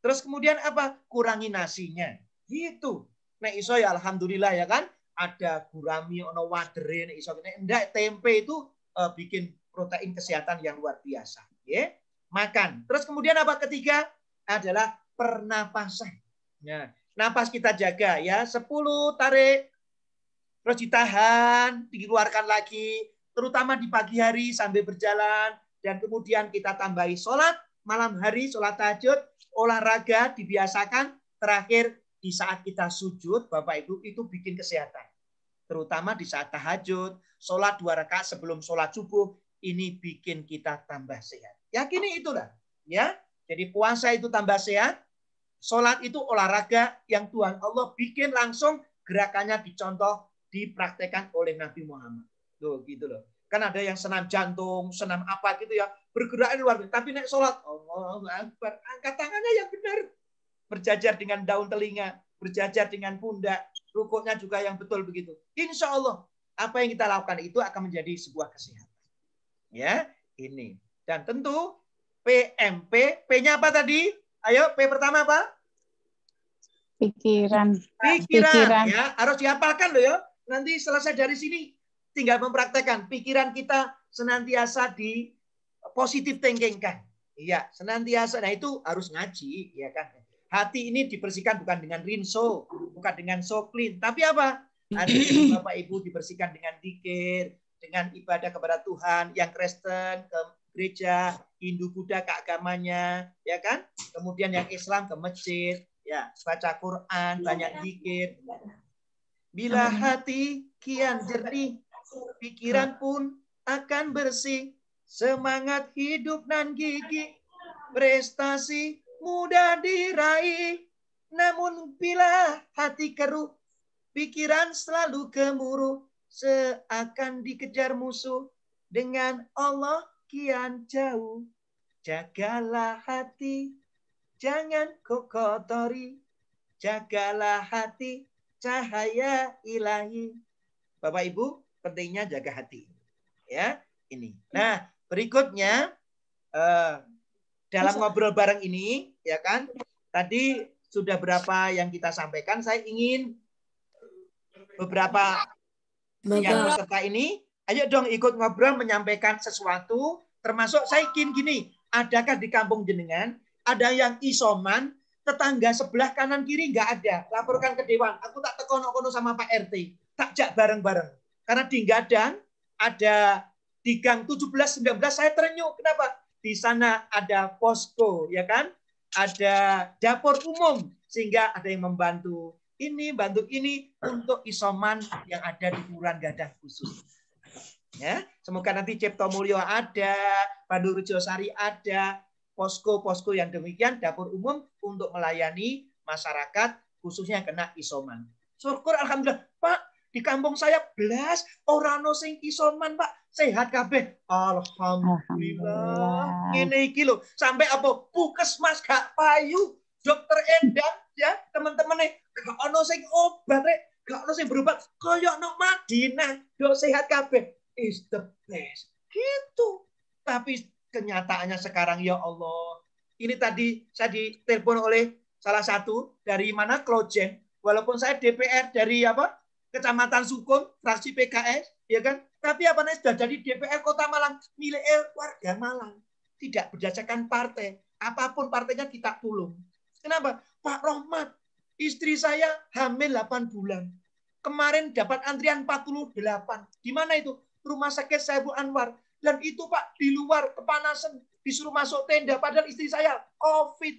Terus kemudian apa? Kurangi nasinya. Gitu. Nek iso ya alhamdulillah ya kan. Ada gurami, ono wadere, nek iso. Enggak, tempe itu bikin protein kesehatan yang luar biasa. Ya. Makan. Terus kemudian apa? Ketiga adalah pernapasan. Nah, napas kita jaga ya. 10 tarik. Terus ditahan, dikeluarkan lagi. Terutama di pagi hari sambil berjalan. Dan kemudian kita tambahi sholat. Malam hari sholat tahajud. Olahraga dibiasakan. Terakhir di saat kita sujud, Bapak Ibu, itu bikin kesehatan. Terutama di saat tahajud, sholat 2 rakaat sebelum sholat subuh, ini bikin kita tambah sehat. Yakini itulah. Ya. Jadi puasa itu tambah sehat. sholat itu olahraga yang Tuhan Allah bikin langsung gerakannya dicontoh, dipraktekkan oleh Nabi Muhammad. Tuh, gitu loh. Kan ada yang senam jantung, senam apa gitu ya, bergerak luar biasa. Tapi naik sholat, Allahu Akbar, angkat tangannya yang benar. Berjajar dengan daun telinga, berjajar dengan pundak, rukuknya juga yang betul begitu. Insya Allah, apa yang kita lakukan itu akan menjadi sebuah kesehatan. Ya, ini. Dan tentu PMP, P-nya apa tadi? Ayo, P pertama apa? Pikiran. Pikiran. Ya, harus dihafalkan loh ya. Nanti selesai dari sini tinggal mempraktekkan. Pikiran kita senantiasa di positive thinking kan. Iya, senantiasa. Nah itu harus ngaji, ya kan. Hati ini dibersihkan bukan dengan rinso, bukan dengan soklin, tapi apa? Hati Bapak Ibu dibersihkan dengan dzikir, dengan ibadah kepada Tuhan, yang Kristen ke gereja, Hindu Buddha ke agamanya, ya kan? Kemudian yang Islam ke masjid, ya, baca Quran, banyak dzikir. Bila hati kian jernih, pikiran pun akan bersih, semangat hidup nan gigih, prestasi mudah diraih. Namun bila hati keruh, pikiran selalu gemuruh, seakan dikejar musuh, dengan Allah kian jauh. Jagalah hati, jangan kau kotori, jagalah hati, cahaya ilahi. Bapak Ibu, pentingnya jaga hati. Ya, ini. Nah, berikutnya dalam ngobrol bareng ini, ya kan? Tadi sudah berapa yang kita sampaikan. Saya ingin beberapa yang peserta ini, ayo dong ikut ngobrol menyampaikan sesuatu. Termasuk saya ingin gini, adakah di kampung jenengan ada yang isoman, tetangga sebelah kanan kiri nggak ada, laporkan ke dewan. Aku tak tekono-kono sama Pak RT, takjak bareng-bareng. Karena di Gadan ada di Gang 17-19 saya terenyuh. Kenapa? Di sana ada posko, ya kan? Ada dapur umum, sehingga ada yang membantu ini, bantu ini untuk isoman yang ada di Kelurahan Gadan khusus. Ya, semoga nanti Cipto Mulyo ada, Pandu Rejosari ada, posko-posko yang demikian, dapur umum untuk melayani masyarakat khususnya yang kena isoman. Syukur alhamdulillah, Pak. Di kampung saya belas orang sing isoman, Pak. Sehat kabeh. Alhamdulillah. Ngene iki lho, sampai apa puskesmas gak payu, dokter Endang ya, teman-teman gak ono sing obat rek, gak ono sing berobat koyo nang Madinah, dok sehat kabeh. Is the best. Gitu. Tapi kenyataannya sekarang ya Allah. Ini tadi saya ditelepon oleh salah satu dari mana Klojen, walaupun saya DPR dari apa? Kecamatan Sukun, fraksi PKS, ya kan? Tapi apa namanya sudah jadi DPR Kota Malang, milik warga Malang. Tidak berdasarkan partai. Apapun partainya kita tolong. Kenapa? Pak Rohmat, istri saya hamil 8 bulan. Kemarin dapat antrian 48. Di mana itu? Rumah sakit Saiful Anwar. Dan itu Pak, di luar kepanasan, disuruh masuk tenda. Padahal istri saya COVID.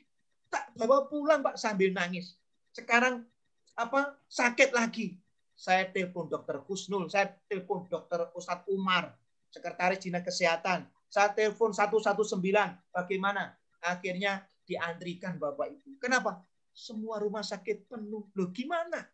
Tak bawa pulang Pak sambil nangis. Sekarang apa sakit lagi. Saya telepon Dokter Husnul, saya telepon Dokter Ustadz Umar, Sekretaris Dinas Kesehatan. Saya telepon 119, bagaimana? Akhirnya diantrikan Bapak Ibu. Kenapa? Semua rumah sakit penuh. Loh gimana?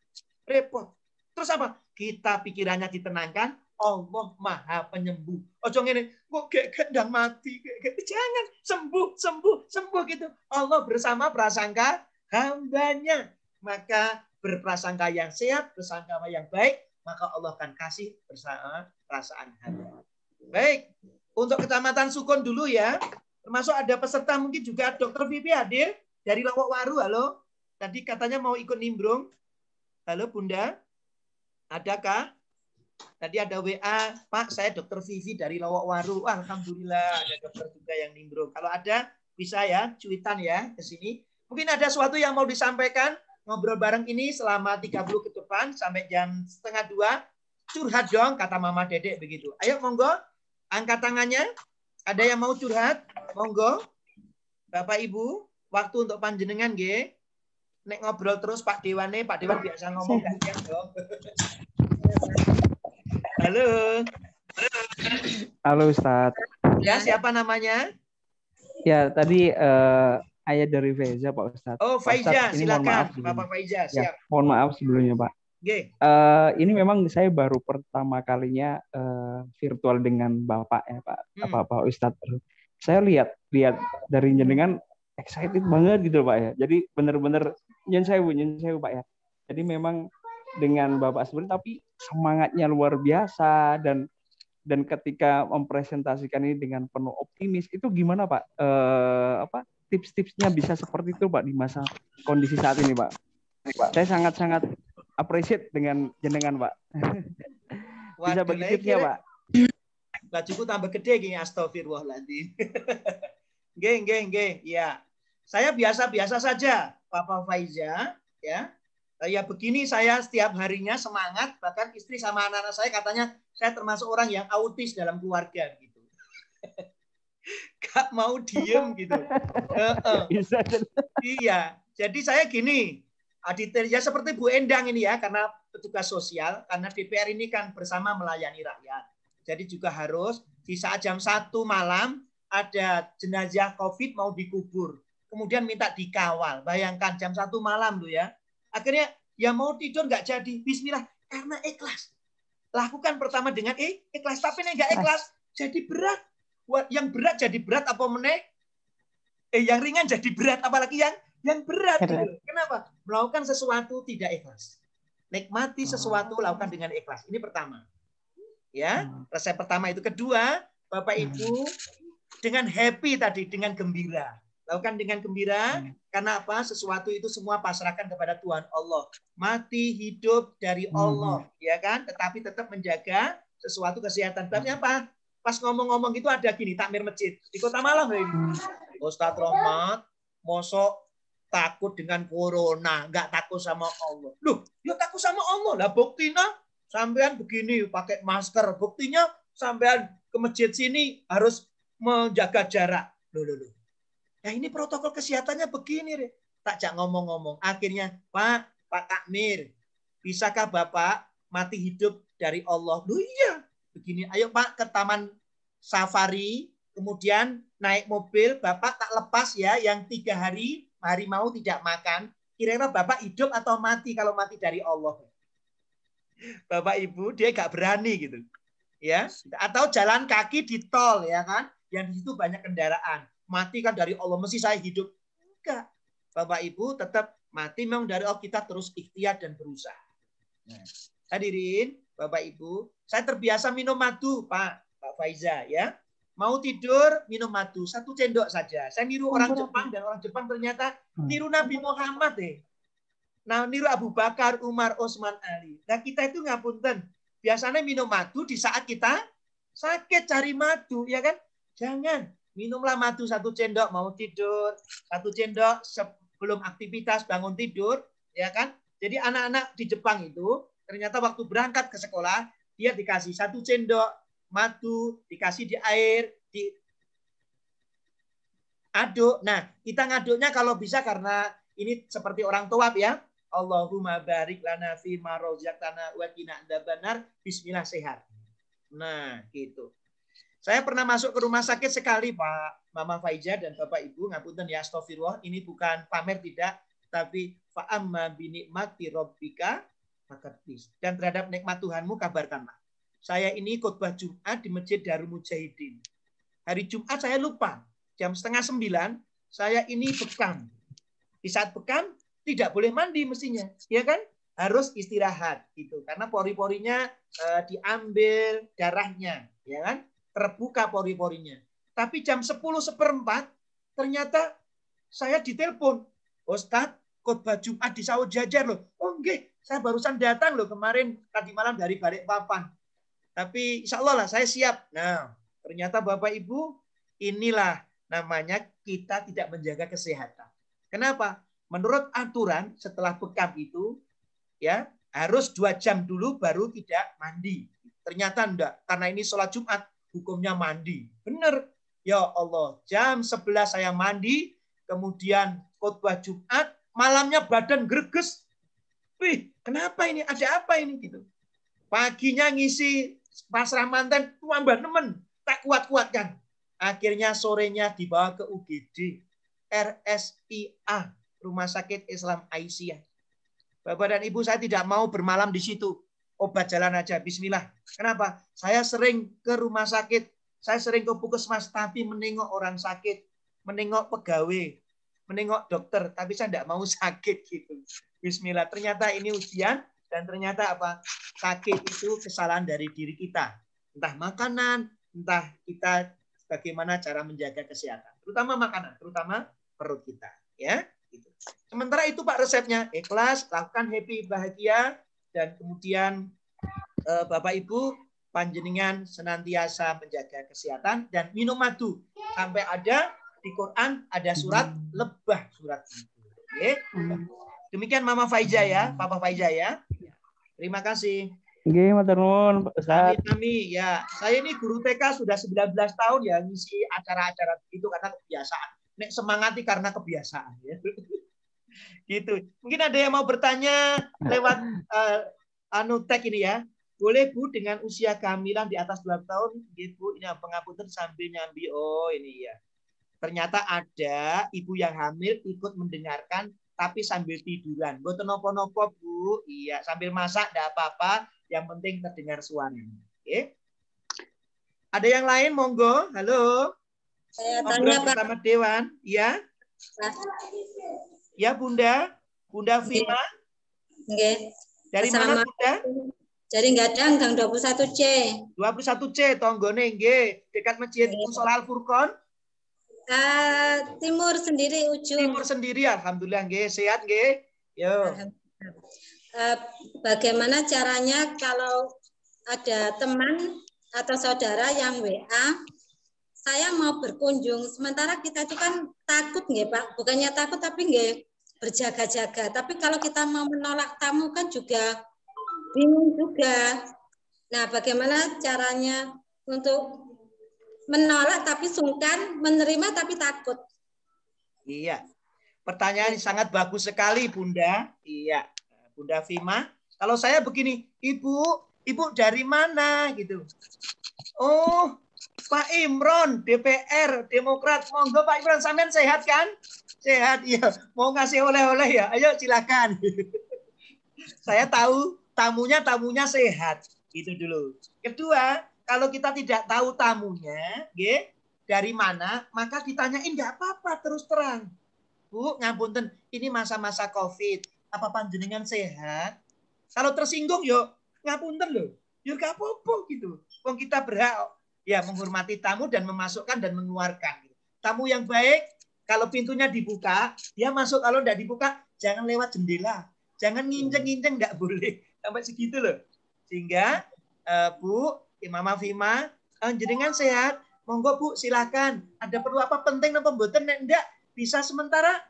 Repot. Terus apa? Kita pikirannya ditenangkan, Allah Maha Penyembuh. Ojo ngene, kok gendang mati. Jangan, sembuh gitu. Allah bersama prasangka hambanya. Maka berprasangka yang sehat, bersangka yang baik, maka Allah akan kasih bersama perasaan hati. Baik, untuk Kecamatan Sukun dulu ya. Termasuk ada peserta mungkin juga Dr. Vivi hadir dari Lowok Waru. Halo, tadi katanya mau ikut nimbrung. Halo Bunda, adakah? Tadi ada WA, Pak saya Dr. Vivi dari Lowok Waru. Wah, alhamdulillah ada dokter juga yang nimbrung. Kalau ada bisa ya, cuitan ya ke sini. Mungkin ada sesuatu yang mau disampaikan. Ngobrol bareng ini selama 30 ke depan sampai jam 1:30. Curhat dong, kata Mama Dedek begitu. Ayo monggo, angkat tangannya. Ada yang mau curhat? Monggo. Bapak Ibu, waktu untuk panjenengan nggih. Nek ngobrol terus Pak Dewan biasa ngomong gantian dong. Halo. Halo Ustadz. Ya, siapa namanya? Ya, tadi ayat dari Faiza Pak Ustadz. Oh, Faiza, ini mohon maaf silakan. Bapak Faiza, siap. Ya, mohon maaf sebelumnya Pak. Ini memang saya baru pertama kalinya virtual dengan Bapak ya Pak, Pak Ustadz. Saya lihat dari jenengan excited banget gitu Pak ya. Jadi benar-benar nyen sewu Pak ya. Jadi memang dengan Bapak sebenarnya tapi semangatnya luar biasa dan ketika mempresentasikan ini dengan penuh optimis itu gimana Pak? Tips-tipsnya bisa seperti itu Pak di masa kondisi saat ini Pak. Saya sangat-sangat appreciate dengan jenengan Pak. Bisa bagi tipsnya Pak. Bajuku tambah gede gini, astagfirullahaladzim. Nggih. Ya. Saya biasa-biasa saja, Papa Faiza, ya. Ya begini saya setiap harinya semangat, bahkan istri sama anak-anak saya katanya saya termasuk orang yang autis dalam keluarga gitu. Gak mau diem gitu. Iya, jadi saya gini, ya seperti Bu Endang ini ya, karena petugas sosial, karena DPR ini kan bersama melayani rakyat. Jadi juga harus di saat jam 1 malam ada jenazah COVID mau dikubur. Kemudian minta dikawal. Bayangkan jam 1 malam tuh ya. Akhirnya ya mau tidur nggak jadi. Bismillah. Karena ikhlas. Lakukan pertama dengan ikhlas. Tapi ini nggak ikhlas. Jadi berat. Yang berat jadi berat apa meneh? Yang ringan jadi berat. Apalagi yang berat. Gitu. Kenapa? Melakukan sesuatu tidak ikhlas. Nikmati sesuatu lakukan dengan ikhlas. Ini pertama. Ya, resep pertama itu. Kedua, Bapak Ibu dengan happy tadi, dengan gembira. Lakukan dengan gembira, karena apa? Sesuatu itu semua pasrahkan kepada Tuhan Allah. Mati, hidup dari Allah, ya kan? Tetapi tetap menjaga sesuatu kesehatan. Tapi apa? Pas ngomong-ngomong itu ada gini, takmir masjid di Kota Malang ini. Ustadz Rohmat, mosok takut dengan corona, nggak takut sama Allah. Loh, ya takut sama Allah. Lah buktinya sampean begini pakai masker, buktinya sampean ke masjid sini harus menjaga jarak. Loh. Ya ini protokol kesehatannya begini, Re. Tak jak ngomong-ngomong. Akhirnya, Pak Takmir, bisakah Bapak mati hidup dari Allah? Loh iya. Begini, ayo Pak ke Taman Safari, kemudian naik mobil, Bapak tak lepas ya, yang 3 hari mau tidak makan. Kira-kira Bapak hidup atau mati kalau mati dari Allah? Bapak Ibu dia gak berani gitu, ya. Atau jalan kaki di tol ya kan, yang di situ banyak kendaraan. Mati kan dari Allah, mesti saya hidup. Enggak. Bapak Ibu tetap mati memang dari Allah, kita terus ikhtiar dan berusaha. Nah, hadirin, Bapak Ibu, saya terbiasa minum madu, Pak Faiza ya. Mau tidur minum madu 1 sendok saja. Saya niru orang Jepang dan orang Jepang ternyata niru Nabi Muhammad deh. Nah, niru Abu Bakar, Umar, Osman, Ali. Nah, kita itu ngapunten. Biasanya minum madu di saat kita sakit cari madu, ya kan? Jangan. Minumlah madu 1 sendok mau tidur, 1 sendok sebelum aktivitas bangun tidur, ya kan? Jadi anak-anak di Jepang itu ternyata waktu berangkat ke sekolah, dia dikasih 1 sendok madu, dikasih di air, diaduk. Nah, kita ngaduknya kalau bisa karena ini seperti orang tua ya. Allahumma barik lana fi ma razaqtana wa qina adzabannar. Bismillah sehat. Nah, gitu. Saya pernah masuk ke rumah sakit sekali, Pak Mama Faiza dan Bapak Ibu, ngapunten ya, astagfirullah, ini bukan pamer tidak, tapi fa amma bi nikmati rabbika fakatis. Dan terhadap nikmat Tuhanmu kabarkanlah. Saya ini khotbah Jumat di Masjid Darul Mujahidin. Hari Jumat saya lupa, jam 8:30 saya ini bekam. Di saat bekam tidak boleh mandi mestinya, ya kan? Harus istirahat gitu, karena pori-porinya diambil darahnya, ya kan? Terbuka pori-porinya. Tapi jam 10:04 ternyata saya ditelepon, Ustadz, khotbah Jumat di Sawah Jajar loh. Oh nggih, saya barusan datang loh kemarin tadi malam dari Balikpapan. Tapi insya Allah lah saya siap. Nah, ternyata Bapak Ibu, inilah namanya kita tidak menjaga kesehatan. Kenapa? Menurut aturan setelah bekam itu ya harus 2 jam dulu baru tidak mandi. Ternyata enggak, karena ini sholat Jumat hukumnya mandi. Benar. Ya Allah, jam 11 saya mandi, kemudian khotbah Jumat, malamnya badan greges. Wih, kenapa ini? Ada apa ini gitu? Paginya ngisi pasrah manten, tambah nemen, tak kuat-kuatkan. Akhirnya sorenya dibawa ke UGD. RSIA, Rumah Sakit Islam Aisyah. Bapak dan Ibu, saya tidak mau bermalam di situ. Obat jalan aja, bismillah. Kenapa? Saya sering ke rumah sakit, saya sering ke puskesmas, tapi menengok orang sakit, menengok pegawai, menengok dokter, tapi saya tidak mau sakit gitu. Bismillah. Ternyata ini ujian, dan ternyata apa? Sakit itu kesalahan dari diri kita. Entah makanan, entah kita bagaimana cara menjaga kesehatan. Terutama makanan, terutama perut kita. Ya. Gitu. Sementara itu Pak resepnya, ikhlas, lakukan happy, bahagia, dan kemudian Bapak Ibu panjenengan senantiasa menjaga kesehatan dan minum madu. Sampai ada di Quran ada surat lebah, surat itu. Oke. Demikian Mama Faiza ya, Papa Faiza ya. Terima kasih. Nggih, matur nuwun, Pak Ustaz. Amin. Ya, saya ini guru TK sudah 19 tahun ya ngisi acara-acara itu karena kebiasaan. Nek semangati karena kebiasaan ya. Gitu. Mungkin ada yang mau bertanya lewat tag ini ya. Boleh Bu dengan usia kehamilan di atas 2 tahun, Bu, ini pengapunten sambil nyambi. Oh, ini ya. Ternyata ada ibu yang hamil ikut mendengarkan tapi sambil tiduran. Mboten nopo-nopo, Bu. Iya, sambil masak enggak apa-apa, yang penting terdengar suaranya. Oke. Ada yang lain monggo. Halo. Saya tanya Pak. Bersama Dewan, ya. Ya, Bunda. Bunda Vima. Nggih. Dari mana, Bunda? Dari Gadang, Gang 21C. 21C, tonggone nggih, dekat Masjid Musola Al-Furqon. Timur sendiri ujung. Timur sendiri, alhamdulillah nggih, sehat nggih. Yo. Bagaimana caranya kalau ada teman atau saudara yang WA, saya mau berkunjung, sementara kita itu kan takut nggih Pak, bukannya takut tapi nggih berjaga-jaga. Tapi kalau kita mau menolak tamu kan juga bingung juga. Nah, bagaimana caranya untuk menolak tapi sungkan, menerima tapi takut? Iya. Pertanyaan sangat bagus sekali, Bunda. Iya. Bunda Vima. Kalau saya begini, Ibu dari mana gitu? Oh, Pak Imron, DPR, Demokrat. Monggo Pak Imron, sampean sehat kan? Sehat, iya. Mau ngasih oleh-oleh ya? Ayo silakan. Saya tahu tamunya sehat. Itu dulu. Kedua, kalau kita tidak tahu tamunya, dari mana, maka ditanyain nggak apa-apa, terus terang. Bu, ngapunten, ini masa-masa COVID. Apa panjenengan sehat? Kalau tersinggung, yuk ngapunten loh. Yuk nggak apa-apa gitu. Wong kita berhak ya menghormati tamu dan memasukkan dan mengeluarkan. Tamu yang baik, kalau pintunya dibuka, dia masuk. Kalau nggak dibuka, jangan lewat jendela. Jangan nginceng-nginceng, nggak boleh. Sampai segitu loh. Sehingga Bu, Mama Vima, jenengan sehat, monggo Bu silakan. Ada perlu apa penting apa mboten? Nek ndak bisa sementara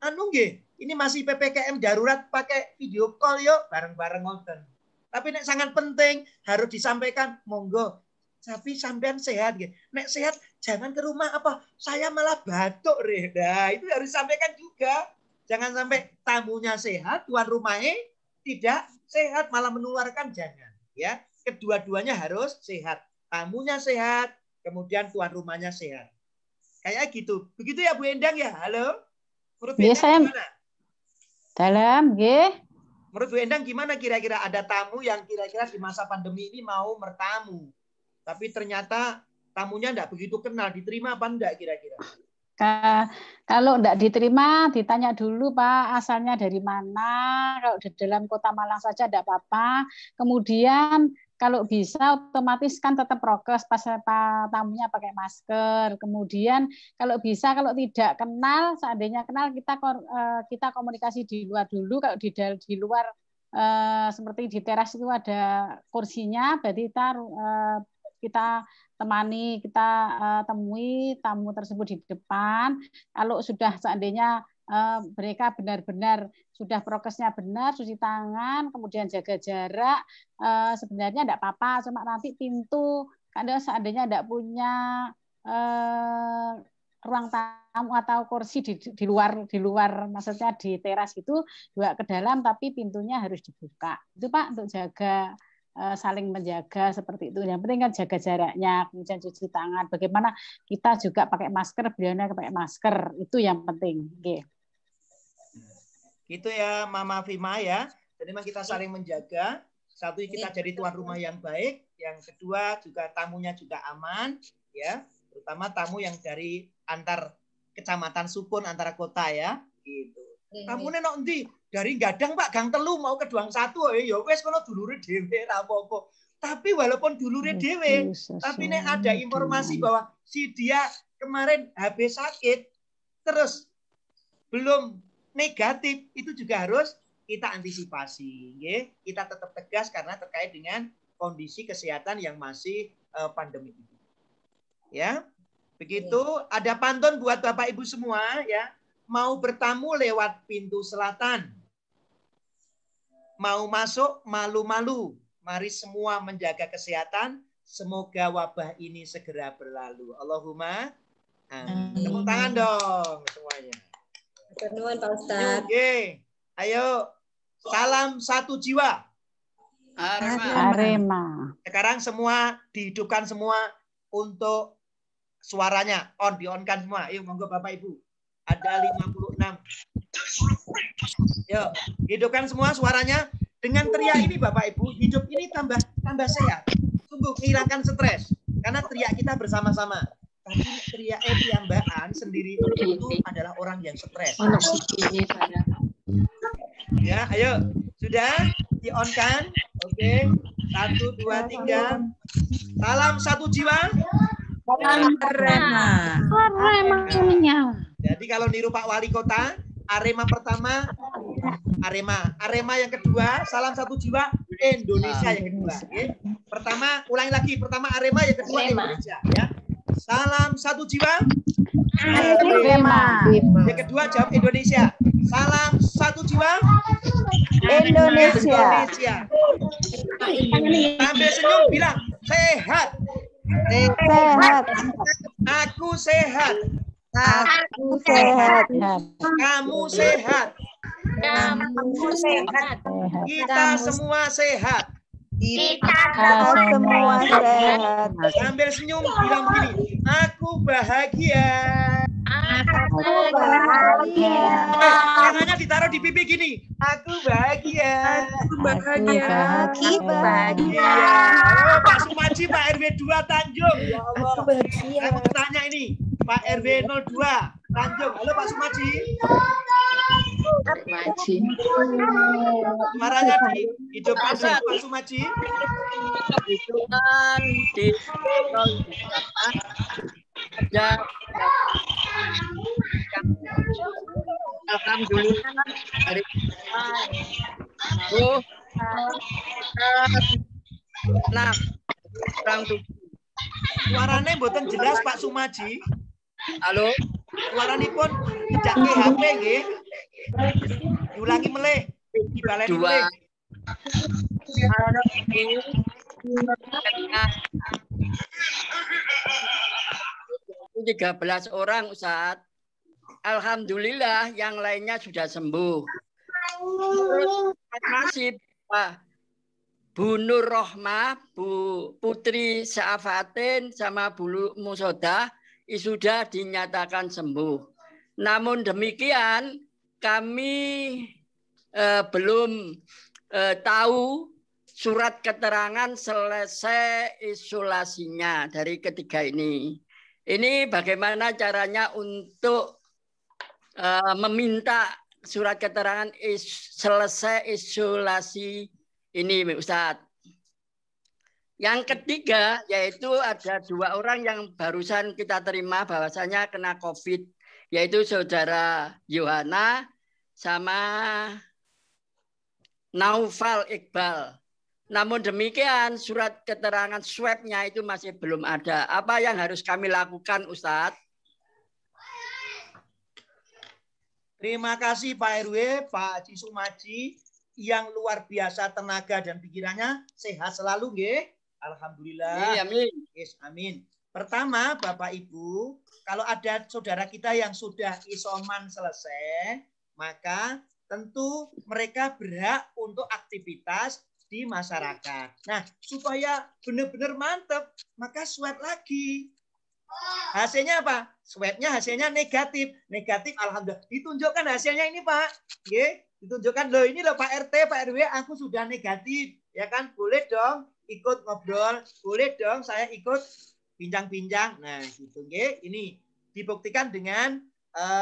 nggih. Ini masih PPKM darurat, pakai video call yuk bareng-bareng ngoten. Tapi nek sangat penting harus disampaikan, monggo. Tapi sampean sehat nggih. Nek sehat jangan ke rumah apa? Saya malah batuk re. Nah, itu harus disampaikan juga. Jangan sampai tamunya sehat, tuan rumahnya tidak sehat malah menularkan, jangan ya. Kedua-duanya harus sehat. Tamunya sehat, kemudian tuan rumahnya sehat. Kayak gitu. Begitu ya Bu Endang ya? Halo? Menurut Bu Endang gimana? Dalam, nggih. Menurut Bu Endang gimana kira-kira ada tamu yang kira-kira di masa pandemi ini mau bertamu. Tapi ternyata tamunya enggak begitu kenal, diterima apa enggak kira-kira? Kalau enggak diterima, ditanya dulu Pak, asalnya dari mana. Kalau di dalam Kota Malang saja enggak apa-apa. Kemudian kalau bisa otomatis kan tetap prokes pas tamunya pakai masker. Kemudian kalau bisa, kalau tidak kenal, seandainya kenal kita komunikasi di luar dulu. Kalau di luar seperti di teras itu ada kursinya, berarti kita temani, kita temui tamu tersebut di depan. Kalau sudah seandainya mereka benar-benar sudah prokesnya benar, cuci tangan, kemudian jaga jarak, sebenarnya tidak apa-apa, cuma nanti pintu, kalau seandainya tidak punya ruang tamu atau kursi di luar, maksudnya di teras itu juga ke dalam, tapi pintunya harus dibuka. Itu Pak, untuk jaga saling menjaga seperti itu. Yang penting kan jaga jaraknya, kemudian cuci tangan. Bagaimana kita juga pakai masker, beliaunya pakai masker, itu yang penting. Oke. Gitu ya Mama Vima ya. Jadi memang kita saling menjaga. Satu, kita jadi tuan rumah yang baik. Yang kedua juga tamunya juga aman, ya. Terutama tamu yang dari antar kecamatan Sukun, antara kota ya. Gitu. Tamune nok endi? Dari Gadang Pak, Gang Telu mau ke Duang Satu ya wes kono dulure dhewe ra apa-apa. Tapi walaupun dulure dhewe, tapi nek ada informasi bahwa si dia kemarin habis sakit terus belum negatif, itu juga harus kita antisipasi, nggih. Kita tetap tegas karena terkait dengan kondisi kesehatan yang masih pandemi itu. Ya. Begitu, ada pantun buat Bapak Ibu semua ya. Mau bertamu lewat pintu selatan. Mau masuk malu-malu. Mari semua menjaga kesehatan. Semoga wabah ini segera berlalu. Allahumma amin. Tepuk tangan dong semuanya. Nuwun Pak Ustadz. Oke. Ayo, salam satu jiwa. Arema. Sekarang semua dihidupkan semua untuk suaranya. Di-on-kan semua. Yuk, monggo Bapak Ibu. Ada 56. Yuk, hidupkan semua suaranya. Dengan teriak ini Bapak Ibu, hidup ini tambah sehat. Sungguh menghilangkan stres. Karena teriak kita bersama-sama. Tapi teriak piyambakan sendiri itu adalah orang yang stres. Ya, ayo. Sudah di-on-kan? Oke. 1, 2, 3. Salam satu jiwa. Arema. Jadi kalau niru Pak Wali Kota, Arema pertama, Arema yang kedua, salam satu jiwa, Indonesia yang kedua. Ya. Pertama, ulangi lagi. Pertama Arema, yang kedua Indonesia. Ya. Salam satu jiwa, Arema. Yang kedua jawab Indonesia. Salam satu jiwa, Indonesia. Sambil senyum bilang sehat. Sehat. Aku sehat. Aku sehat. Kamu sehat. Kamu sehat. Kita semua sehat. Kita semua sehat. Sambil senyum bilang begini, aku bahagia. Aku bahagia. Tangannya ditaruh di pipi gini, aku bahagia. Aku bahagia. Aku bahagia. Oh, Pak Sumaji, Pak RW 2 Tanjung. Ya Allah. Aku bahagia. Saya mau tanya ini, Pak RW 02 Tanjung. Halo Pak Sumaji. Suaranya dihidupkan Pak Sumaji. Hidupkan di ada alhamdulillah hari suaranya mboten jelas Pak Sumaji. Halo, suaranipun tidak ke HP nggih. Diulangi meleh, dibaleni meleh. 13 orang Ustaz. Alhamdulillah yang lainnya sudah sembuh. Terus masih Bu Nur Rohmah, Bu Putri Sa'afatin sama Bu Musodah sudah dinyatakan sembuh. Namun demikian kami belum tahu surat keterangan selesai isolasinya dari ketiga ini. Ini bagaimana caranya untuk meminta surat keterangan selesai isolasi ini, Ustadz. Yang ketiga yaitu ada 2 orang yang barusan kita terima bahwasanya kena COVID, yaitu Saudara Yohana sama Naufal Iqbal. Namun demikian surat keterangan swab-nya itu masih belum ada. Apa yang harus kami lakukan, Ustadz? Terima kasih Pak RW, Pak Haji Sumaji, yang luar biasa tenaga dan pikirannya, sehat selalu nggih. Alhamdulillah. Amin. Yes, amin. Pertama, Bapak Ibu, kalau ada saudara kita yang sudah isoman selesai, maka tentu mereka berhak untuk aktivitas di masyarakat. Nah, supaya benar-benar mantap, maka swab lagi. Hasilnya apa? Swabnya hasilnya negatif. Negatif, alhamdulillah. Ditunjukkan hasilnya ini, Pak. Ditunjukkan, loh ini loh Pak RT, Pak RW, aku sudah negatif. Ya kan? Boleh dong ikut ngobrol. Boleh dong saya ikut bincang-bincang. Nah, gitu. Ini dibuktikan dengan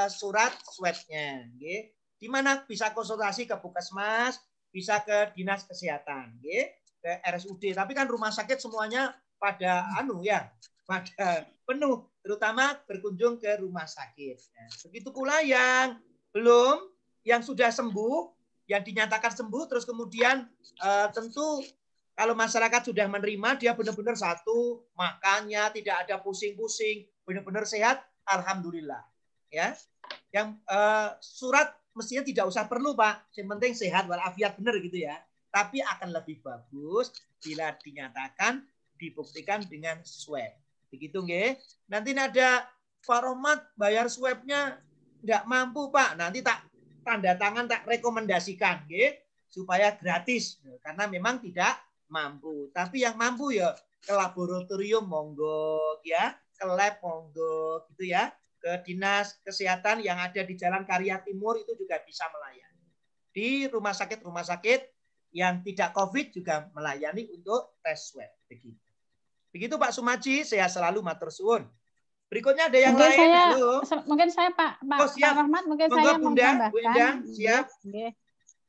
surat swabnya. Di mana bisa konsultasi ke Puskesmas, bisa ke Dinas Kesehatan, ke RSUD. Tapi kan rumah sakit semuanya pada pada penuh, terutama berkunjung ke rumah sakit. Nah, begitu pula yang belum, yang sudah sembuh, yang dinyatakan sembuh, terus kemudian tentu kalau masyarakat sudah menerima, dia benar-benar satu, makannya tidak ada pusing-pusing, benar-benar sehat, alhamdulillah. Ya, yang surat mestinya tidak usah perlu, Pak. Yang penting sehat walafiat, benar gitu ya. Tapi akan lebih bagus bila dinyatakan, dibuktikan dengan swab. Begitu nggih. Nanti ada Pak Rohmat bayar swabnya nggak mampu, Pak. Nanti tak tanda tangan, tak rekomendasikan nggih, supaya gratis karena memang tidak mampu. Tapi yang mampu ya ke laboratorium monggo ya, ke lab monggo gitu ya. Ke Dinas Kesehatan yang ada di Jalan Karya Timur itu juga bisa melayani. Di rumah sakit yang tidak COVID juga melayani untuk tes swab. Begitu Pak Sumaji, sehat selalu, matur suwun. Berikutnya ada yang lain. Mungkin saya Pak Rahmat, mungkin saya menambahkan. Siap.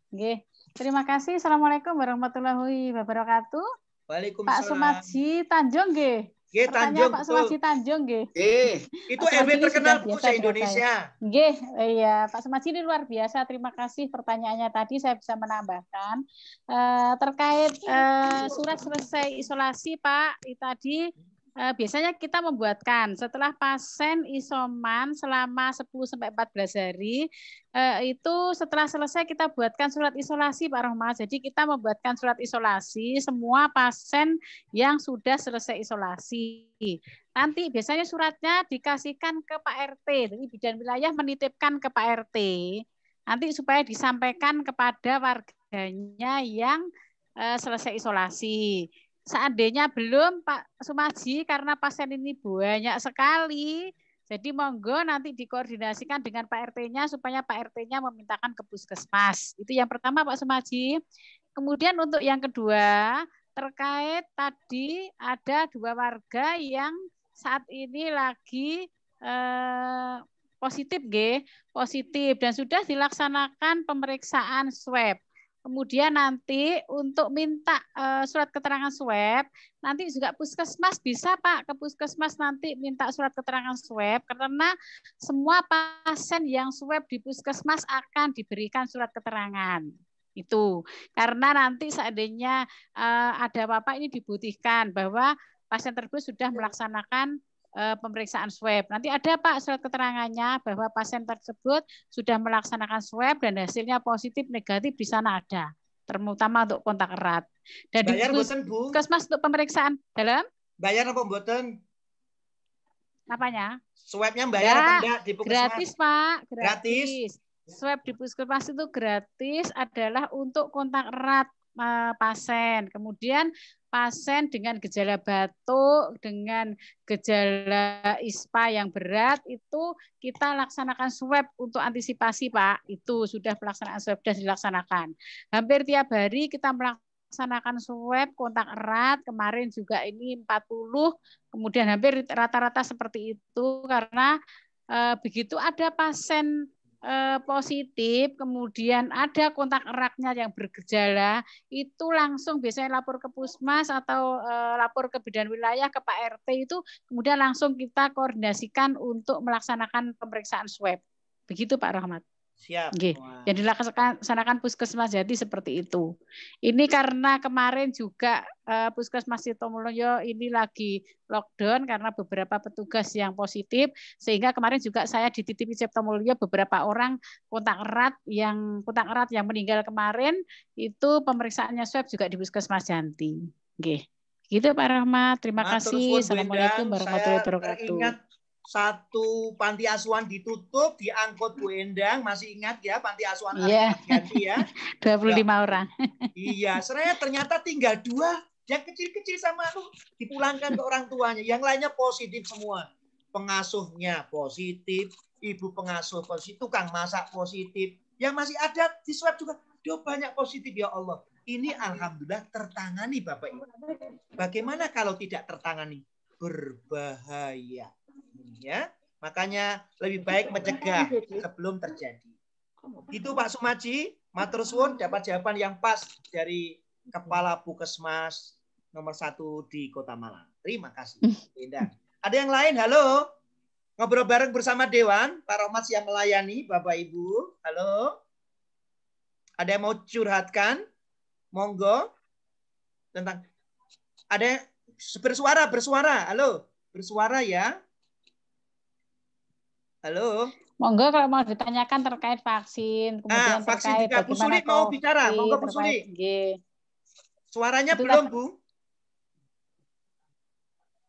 Nggih. Terima kasih. Assalamualaikum warahmatullahi wabarakatuh. Waalaikumsalam. Pak Sumaji Tanjung nggih. Tanjung, Pak Sumaji Tanjung nggih. Itu RW terkenal Bu se-Indonesia. Nggih, iya Pak Sumaji ini luar biasa. Terima kasih pertanyaannya tadi, saya bisa menambahkan terkait surat selesai isolasi Pak tadi. Biasanya kita membuatkan setelah pasien isoman selama 10-14 hari, itu setelah selesai kita buatkan surat isolasi Pak Rohmat. Jadi kita membuatkan surat isolasi semua pasien yang sudah selesai isolasi. Nanti biasanya suratnya dikasihkan ke Pak RT, jadi bidan wilayah menitipkan ke Pak RT. Nanti supaya disampaikan kepada warganya yang selesai isolasi. Seandainya belum Pak Sumaji, karena pasien ini banyak sekali, jadi monggo nanti dikoordinasikan dengan Pak RT-nya supaya Pak RT-nya memintakan ke Puskesmas. Itu yang pertama Pak Sumaji. Kemudian untuk yang kedua, terkait tadi ada 2 warga yang saat ini lagi positif, positif dan sudah dilaksanakan pemeriksaan swab. Kemudian nanti untuk minta surat keterangan swab, nanti juga Puskesmas bisa Pak ke Puskesmas nanti minta surat keterangan swab, karena semua pasien yang swab di Puskesmas akan diberikan surat keterangan. Itu karena nanti seandainya ada apa-apa ini dibutuhkan bahwa pasien tersebut sudah melaksanakan pemeriksaan swab. Nanti ada Pak surat keterangannya bahwa pasien tersebut sudah melaksanakan swab dan hasilnya positif negatif di sana ada, terutama untuk kontak erat. Dan bayar di Puskesmas untuk pemeriksaan dalam bayar apa mboten? Apanya? Swabnya bayar apa enggak di Puskesmas? Gratis Pak, gratis. Swab di Puskesmas itu gratis adalah untuk kontak erat pasien. Kemudian pasien dengan gejala batuk, dengan gejala ISPA yang berat, itu kita laksanakan swab untuk antisipasi Pak. Itu sudah pelaksanaan swab, sudah dilaksanakan. Hampir tiap hari kita melaksanakan swab kontak erat. Kemarin juga ini 40, kemudian hampir rata-rata seperti itu karena begitu ada pasien positif, kemudian ada kontak eratnya yang bergejala, itu langsung biasanya lapor ke Puskesmas atau lapor ke bidan wilayah, ke Pak RT itu, kemudian langsung kita koordinasikan untuk melaksanakan pemeriksaan swab. Begitu Pak Rahmat. Siap. Jadi dilaksanakan Puskesmas Jati seperti itu. Ini karena kemarin juga Puskesmas Sitomulyo ini lagi lockdown karena beberapa petugas yang positif, sehingga kemarin juga saya dititipi Sitomulyo beberapa orang kontak erat yang meninggal kemarin itu pemeriksaannya swab juga di Puskesmas Janti. Gitu Pak Rahmat. Terima kasih. Assalamualaikum warahmatullahi wabarakatuh. satu panti asuhan ditutup, diangkut Bu Endang, masih ingat ya panti asuhan ganti ya? 25 orang. Iya, ternyata tinggal 2 yang kecil-kecil sama dipulangkan ke orang tuanya, yang lainnya positif semua. Pengasuhnya positif, ibu pengasuh positif, tukang masak positif, yang masih ada di swab juga, banyak positif ya Allah. Ini alhamdulillah tertangani Bapak Ibu. Bagaimana kalau tidak tertangani? Berbahaya. Ya, makanya lebih baik mencegah sebelum terjadi. Itu Pak Sumaji, matur suwun dapat jawaban yang pas dari Kepala Puskesmas nomor 1 di Kota Malang. Terima kasih. Indah. Ada yang lain? Halo. Ngobrol bareng bersama Dewan, Pak Romat yang melayani, Bapak Ibu. Halo. Ada yang mau curhatkan? Monggo. Tentang ada bersuara. Halo. Bersuara ya. Halo. Monggo kalau mau ditanyakan terkait vaksin, kemudian vaksin terkait juga. Bu Suli mau bicara. Monggo Bu Suli. Suaranya itu belum, Bu.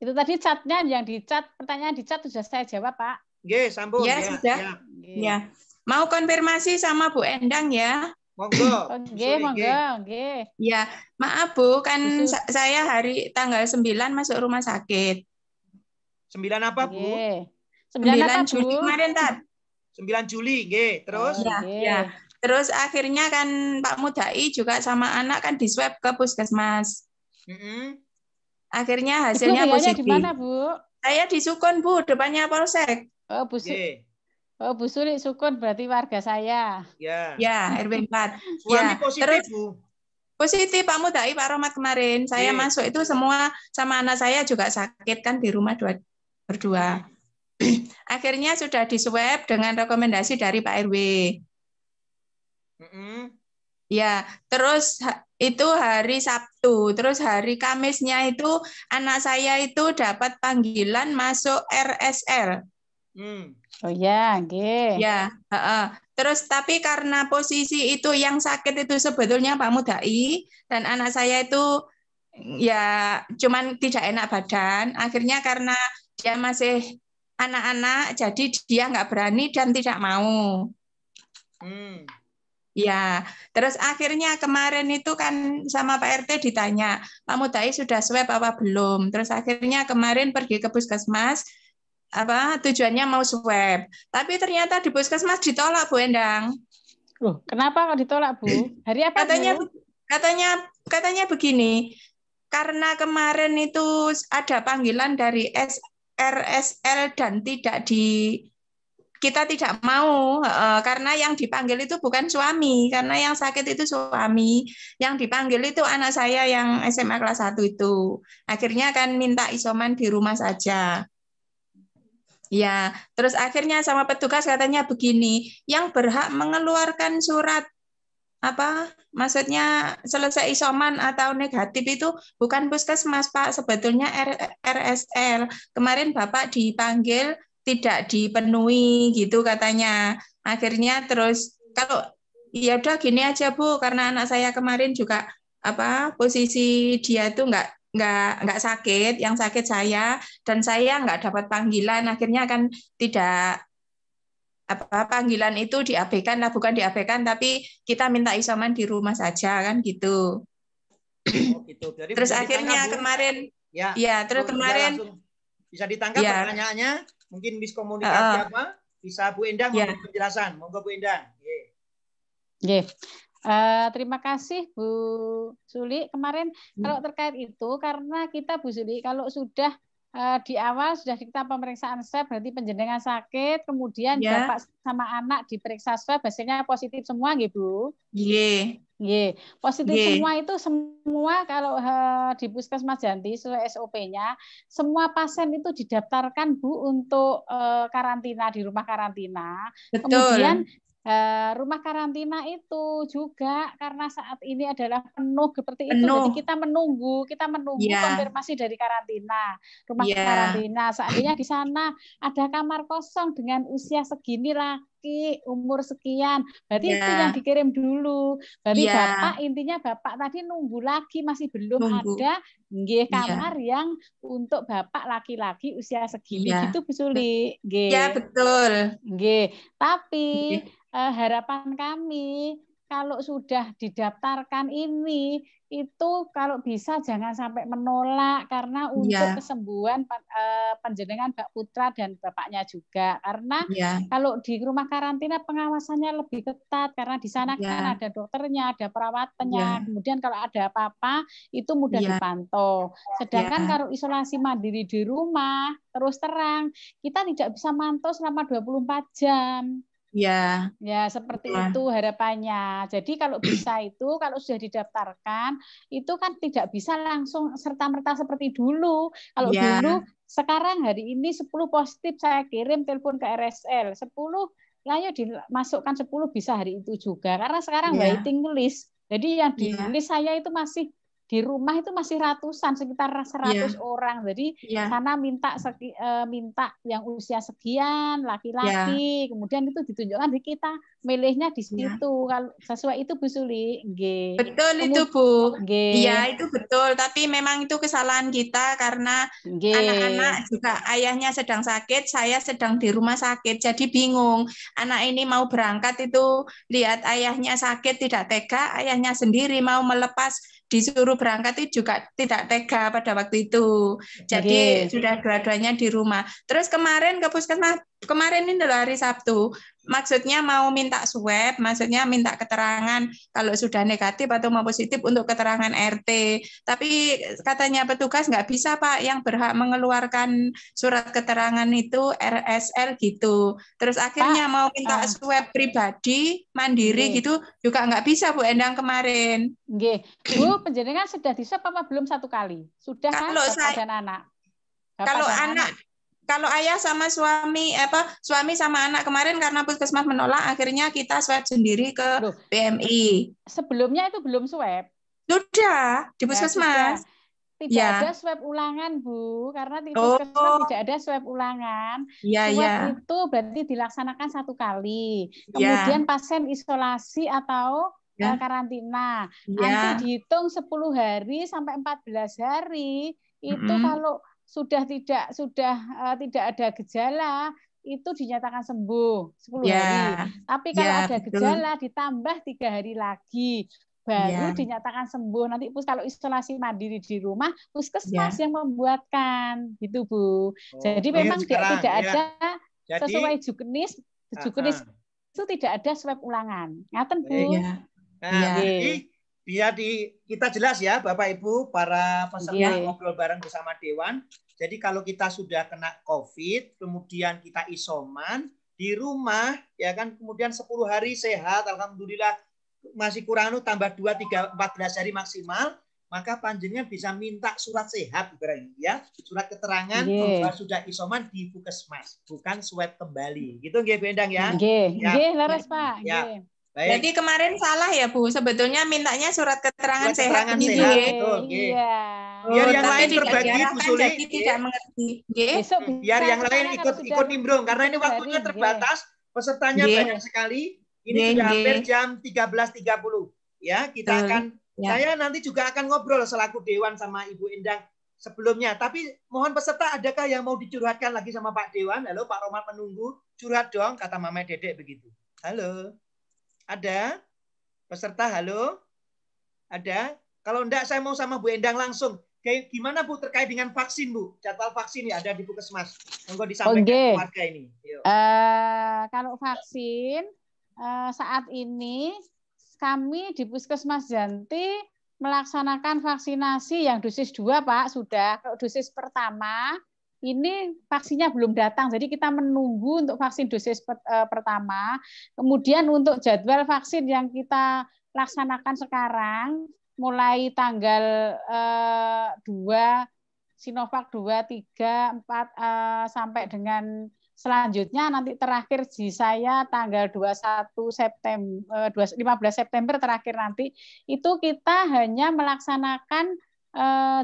Itu tadi chatnya yang dicat, pertanyaan di chat sudah saya jawab, Pak. Nggih, sambung. Ya, sudah. Ya. Mau konfirmasi sama Bu Endang ya? Monggo. Monggo. Ya, maaf Bu, kan saya tanggal 9 masuk rumah sakit. 9 apa, Bu? 9 Juli kemarin, Tat. 9 Juli, nggih. Terus? Ya. Terus akhirnya kan Pak Mudai juga sama anak kan di swab ke puskesmas. Akhirnya hasilnya positif. Di mana, Bu? Saya di Sukun, Bu, depannya Polsek. Oh, Bu Suli Sukun berarti warga saya. Ya, RW 4. Suami positif, terus, Bu. Positif Pak Mudai, Pak Romat kemarin. Saya masuk itu semua sama anak saya juga sakit kan di rumah berdua. Akhirnya sudah diswab dengan rekomendasi dari Pak RW. Ya, terus itu hari Sabtu, terus hari Kamisnya itu anak saya itu dapat panggilan masuk RSL. Oh ya, nggih. Ya, terus tapi karena posisi itu yang sakit itu sebetulnya Pak Mudai dan anak saya itu ya cuman tidak enak badan. Akhirnya karena dia masih anak-anak, jadi dia nggak berani dan tidak mau. Ya, terus akhirnya kemarin itu kan sama Pak RT ditanya, Pak Mudai sudah swab apa belum? Terus akhirnya kemarin pergi ke puskesmas, tujuannya mau swab. Tapi ternyata di puskesmas ditolak, Bu Endang. Loh, kenapa kok ditolak, Bu? Hari apa, Bu? Katanya begini, karena kemarin itu ada panggilan dari RSL dan kita tidak mau karena yang dipanggil itu bukan suami, karena yang sakit itu suami, yang dipanggil itu anak saya yang SMA kelas 1 itu. Akhirnya kan minta isoman di rumah saja. Ya, terus akhirnya sama petugas katanya begini, yang berhak mengeluarkan surat maksudnya selesai isoman atau negatif itu bukan puskesmas, Pak, sebetulnya RSL. Kemarin Bapak dipanggil tidak dipenuhi gitu katanya. Akhirnya terus kalau ya udah gini aja Bu, karena anak saya kemarin juga posisi dia itu nggak sakit, yang sakit saya dan saya nggak dapat panggilan. Akhirnya kan tidak panggilan itu diabaikan lah, bukan diabaikan tapi kita minta isoman di rumah saja kan gitu. Gitu. Jadi terus akhirnya ditangkap, kemarin terus kemarin bisa ditangkap pertanyaannya, mungkin miskomunikasi bisa Bu Endang memberi penjelasan. Monggo Bu Endang. Terima kasih Bu Suli. Kemarin kalau terkait itu karena kita Bu Suli kalau sudah di awal sudah kita pemeriksaan swab berarti penjenengan sakit, kemudian Bapak sama anak diperiksa swab hasilnya positif semua nggih Bu? Nggih. Positif semua itu semua kalau di Puskesmas Janti sesuai SOP-nya semua pasien itu didaftarkan Bu untuk karantina di rumah karantina. Betul. Kemudian rumah karantina itu juga karena saat ini adalah penuh seperti itu, jadi kita menunggu konfirmasi dari karantina rumah karantina. Seandainya di sana ada kamar kosong dengan usia segini lah, laki-laki umur sekian. Berarti itu yang dikirim dulu. Berarti Bapak intinya Bapak tadi nunggu lagi masih belum ada kamar yang untuk Bapak laki-laki usia segini gitu Bu Suli. Iya, betul. Tapi harapan kami kalau sudah didaftarkan ini itu kalau bisa jangan sampai menolak karena untuk kesembuhan panjenengan Mbak Putra dan bapaknya juga karena kalau di rumah karantina pengawasannya lebih ketat karena di sana kan ada dokternya, ada perawatannya, kemudian kalau ada apa-apa itu mudah dipantau. Sedangkan kalau isolasi mandiri di rumah terus terang kita tidak bisa mantau selama 24 jam. Ya, seperti itu harapannya. Jadi kalau bisa itu, kalau sudah didaftarkan, itu kan tidak bisa langsung serta-merta seperti dulu. Kalau dulu, sekarang hari ini 10 positif saya kirim telepon ke RSL. 10, ayo dimasukkan 10 bisa hari itu juga. Karena sekarang waiting list. Jadi yang di list saya itu masih di rumah itu masih ratusan, sekitar 100 orang. Jadi sana minta yang usia sekian, laki-laki, kemudian itu ditunjukkan di kita, milihnya di situ. Kalau sesuai itu Bu Suli. Betul itu Bu. Iya itu betul, tapi memang itu kesalahan kita karena anak-anak juga ayahnya sedang sakit, saya sedang di rumah sakit, jadi bingung. Anak ini mau berangkat itu lihat ayahnya sakit tidak tega, ayahnya sendiri mau melepas disuruh berangkat itu juga tidak tega pada waktu itu. Jadi sudah dua-duanya di rumah. Terus kemarin ke puskesmas, kemarin ini adalah hari Sabtu, maksudnya mau minta swab, maksudnya minta keterangan kalau sudah negatif atau mau positif untuk keterangan RT. Tapi katanya petugas nggak bisa Pak, yang berhak mengeluarkan surat keterangan itu RSL gitu. Terus akhirnya mau minta swab pribadi, mandiri gitu, juga nggak bisa Bu Endang kemarin. Bu, penjenengan sudah diswab apa belum 1 kali? Sudah kalau Bapak dan anak? Kalau anak. Kalau ayah sama suami sama anak kemarin karena puskesmas menolak, akhirnya kita swab sendiri ke PMI. Sebelumnya itu belum swab? Sudah, di puskesmas. Tidak ada swab ulangan, Bu, karena di puskesmas tidak ada swab ulangan. Swab itu berarti dilaksanakan 1 kali. Kemudian pasien isolasi atau karantina. Nanti dihitung 10 hari sampai 14 hari. Itu kalau sudah tidak ada gejala itu dinyatakan sembuh 10 hari. Tapi kalau ada gejala ditambah 3 hari lagi baru dinyatakan sembuh. Nanti kalau isolasi mandiri di rumah puskesmas yang membuatkan gitu Bu. Jadi memang tidak ada sesuai juknis itu tidak ada swab ulangan. Ngaten Bu. Jadi biar kita jelas ya Bapak Ibu para peserta ngobrol bareng bersama Dewan. Jadi kalau kita sudah kena COVID, kemudian kita isoman di rumah, ya kan, kemudian 10 hari sehat, alhamdulillah masih kurang tambah 2, 3, 14 hari maksimal, maka panjenengan bisa minta surat sehat, ya, surat keterangan bahwa sudah isoman di puskesmas, bukan swab kembali, gitu nggih Bu Endang ya? Nggih, leres Pak. Baik. Jadi kemarin salah ya Bu, sebetulnya mintanya surat keterangan sehat. Betul. Biar yang lain berbagi Bu Suli, jadi tidak mengerti. Biar yang lain ikut nimbrung karena ini waktunya terbatas, pesertanya banyak sekali. Ini sudah hampir jam 13.30 ya. Kita akan saya nanti juga akan ngobrol selaku Dewan sama Ibu Endang sebelumnya. Tapi mohon peserta adakah yang mau dicurhatkan lagi sama Pak Dewan? Halo Pak Roman menunggu, curhat dong kata Mama Dedek begitu. Halo. Ada? Peserta halo? Ada? Kalau enggak saya mau sama Bu Endang langsung. Kayak gimana Bu terkait dengan vaksin Bu? Jadwal vaksin ya ada di puskesmas. Monggo disampaikan ke warga ini. Kalau vaksin saat ini kami di Puskesmas Janti melaksanakan vaksinasi yang dosis 2 Pak sudah. Kalau dosis pertama ini vaksinnya belum datang, jadi kita menunggu untuk vaksin dosis pertama. Kemudian untuk jadwal vaksin yang kita laksanakan sekarang, mulai tanggal 2, Sinovac 2, 3, 4, sampai dengan selanjutnya nanti terakhir di saya tanggal 15 September terakhir nanti, itu kita hanya melaksanakan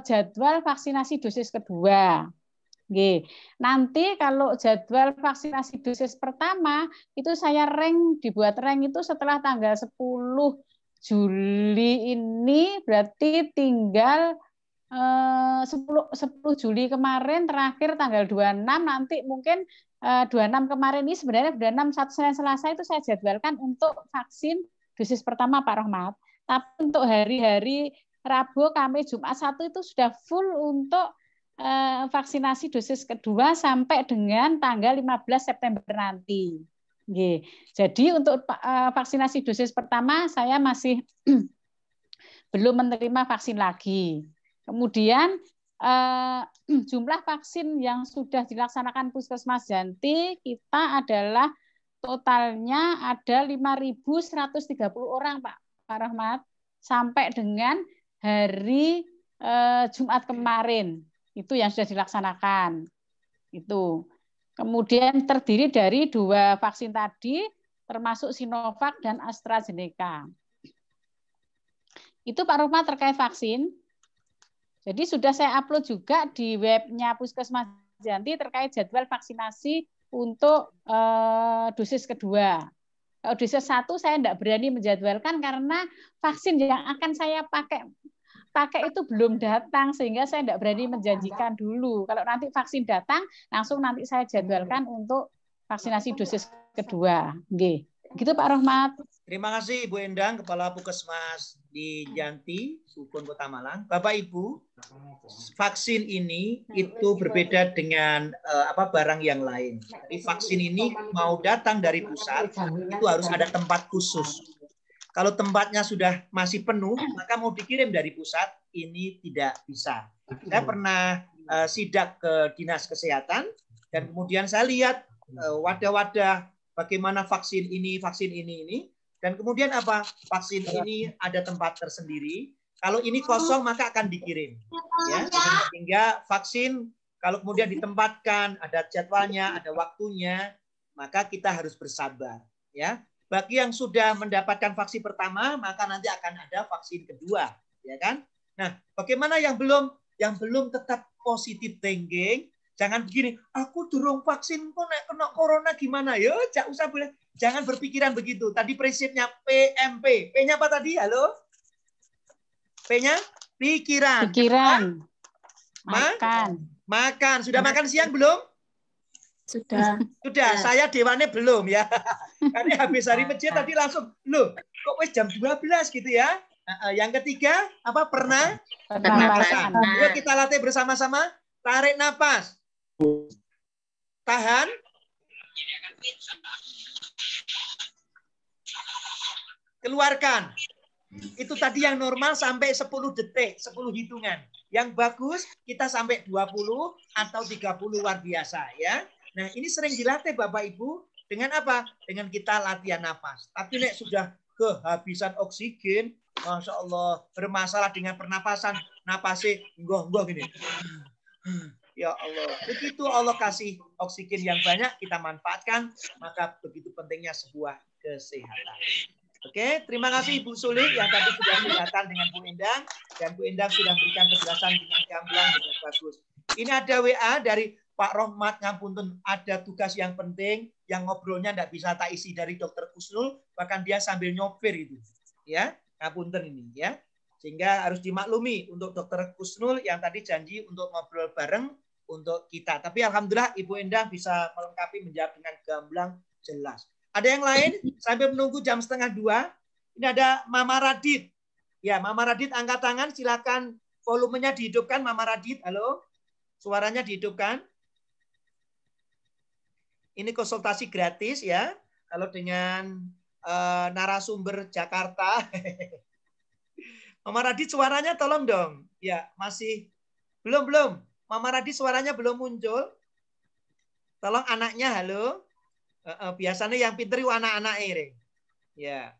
jadwal vaksinasi dosis kedua. Nanti kalau jadwal vaksinasi dosis pertama itu saya dibuat rank itu setelah tanggal 10 Juli ini, berarti tinggal 10 Juli kemarin terakhir tanggal 26, nanti mungkin 26 kemarin ini sebenarnya 26 Senin Selasa itu saya jadwalkan untuk vaksin dosis pertama Pak Rohmat. Tapi untuk hari-hari Rabu, Kamis, Jumat, Sabtu itu sudah full untuk vaksinasi dosis kedua sampai dengan tanggal 15 September nanti. Jadi untuk vaksinasi dosis pertama saya masih belum menerima vaksin lagi. Kemudian jumlah vaksin yang sudah dilaksanakan Puskesmas Janti kita adalah totalnya ada 5.130 orang Pak Rahmat sampai dengan hari Jumat kemarin itu yang sudah dilaksanakan itu. Kemudian terdiri dari 2 vaksin tadi, termasuk Sinovac dan AstraZeneca. Itu Pak Rohmat terkait vaksin. Jadi sudah saya upload juga di webnya Puskesmas Janti terkait jadwal vaksinasi untuk dosis kedua. Kalau dosis 1 saya tidak berani menjadwalkan karena vaksin yang akan saya pakai itu belum datang sehingga saya tidak berani menjanjikan dulu. Kalau nanti vaksin datang, langsung nanti saya jadwalkan untuk vaksinasi dosis kedua. Gitu Pak Rohmat. Terima kasih Ibu Endang, Kepala Puskesmas di Janti, Sukun Kota Malang. Bapak Ibu, vaksin ini itu berbeda dengan barang yang lain. Jadi vaksin ini mau datang dari pusat itu harus ada tempat khusus. Kalau tempatnya sudah masih penuh, maka mau dikirim dari pusat ini tidak bisa. Saya pernah sidak ke Dinas Kesehatan dan kemudian saya lihat wadah-wadah bagaimana vaksin ini, dan kemudian vaksin ini ada tempat tersendiri. Kalau ini kosong maka akan dikirim. Ya, sehingga vaksin kalau kemudian ditempatkan ada jadwalnya, ada waktunya, maka kita harus bersabar. Ya. Bagi yang sudah mendapatkan vaksin pertama, maka nanti akan ada vaksin kedua, ya kan? Nah, bagaimana yang belum tetap positif thinking? Jangan begini, aku durung vaksin kok kena corona gimana? Yo, jangan berpikiran begitu. Tadi prinsipnya PMP. P-nya apa tadi? Halo? P-nya pikiran. Makan. Sudah makan siang belum? Sudah. Saya dewannya belum ya. Karena habis hari masjid tadi langsung, loh, kok wes jam 12 gitu ya. Yang ketiga, pernah? Pernapasan. Yuk kita latih bersama-sama. Tarik napas. Tahan. Keluarkan. Itu tadi yang normal sampai 10 detik, 10 hitungan. Yang bagus kita sampai 20 atau 30 luar biasa ya. Nah, ini sering dilatih Bapak Ibu dengan apa? Dengan kita latihan nafas. Tapi nek sudah kehabisan oksigen, Masya Allah, bermasalah dengan pernapasan, napasnya nggoh-nggoh gini. Ya Allah, begitu Allah kasih oksigen yang banyak, kita manfaatkan, maka begitu pentingnya sebuah kesehatan. Oke, terima kasih Ibu Suli yang tadi sudah kelihatan dengan Bu Endang, dan Bu Endang sudah memberikan penjelasan dengan gamblang dengan bagus. Ini ada WA dari Pak Rohmat, ngapunten, ada tugas yang penting yang ngobrolnya tidak bisa tak isi dari Dokter Kusnul, bahkan dia sambil nyopir itu, ya, ngapunten ini, ya, sehingga harus dimaklumi untuk Dokter Kusnul yang tadi janji untuk ngobrol bareng untuk kita. Tapi alhamdulillah Ibu Endang bisa melengkapi menjawab dengan gamblang jelas. Ada yang lain sambil menunggu jam 1:30. Ini ada Mama Radit, ya, Mama Radit angkat tangan, silakan volumenya dihidupkan Mama Radit. Halo, suaranya dihidupkan. Ini konsultasi gratis ya, kalau dengan narasumber Jakarta. Mama Radit suaranya tolong dong. Ya, masih belum. Mama Radit suaranya belum muncul. Tolong anaknya, halo. Biasanya yang pinter itu anak-anak ini. Ya,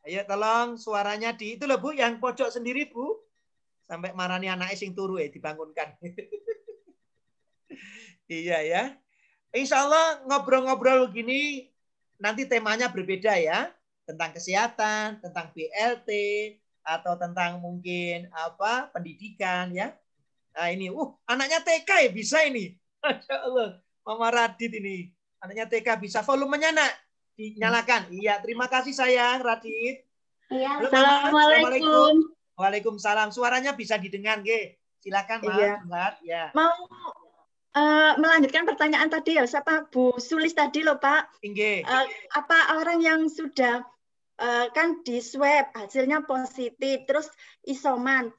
ayo tolong suaranya itu loh Bu, yang pojok sendiri Bu. Sampai marani anak sing turu dibangunkan. Iya ya. Insya Allah ngobrol-ngobrol gini nanti temanya berbeda ya, tentang kesehatan, tentang BLT, atau tentang mungkin pendidikan ya. Nah ini, anaknya TK ya bisa ini. Masya Allah. Mama Radit ini. Anaknya TK bisa. Volumenya nak dinyalakan. Iya, terima kasih sayang Radit. Iya. Halo, Mama. Assalamualaikum. Waalaikumsalam. Suaranya bisa didengar, Ge. Silakan, Mas. Iya. Ya. Mau melanjutkan pertanyaan tadi ya, siapa Bu Sulis tadi loh Pak. Apa orang yang sudah kan di swab hasilnya positif, terus isoman,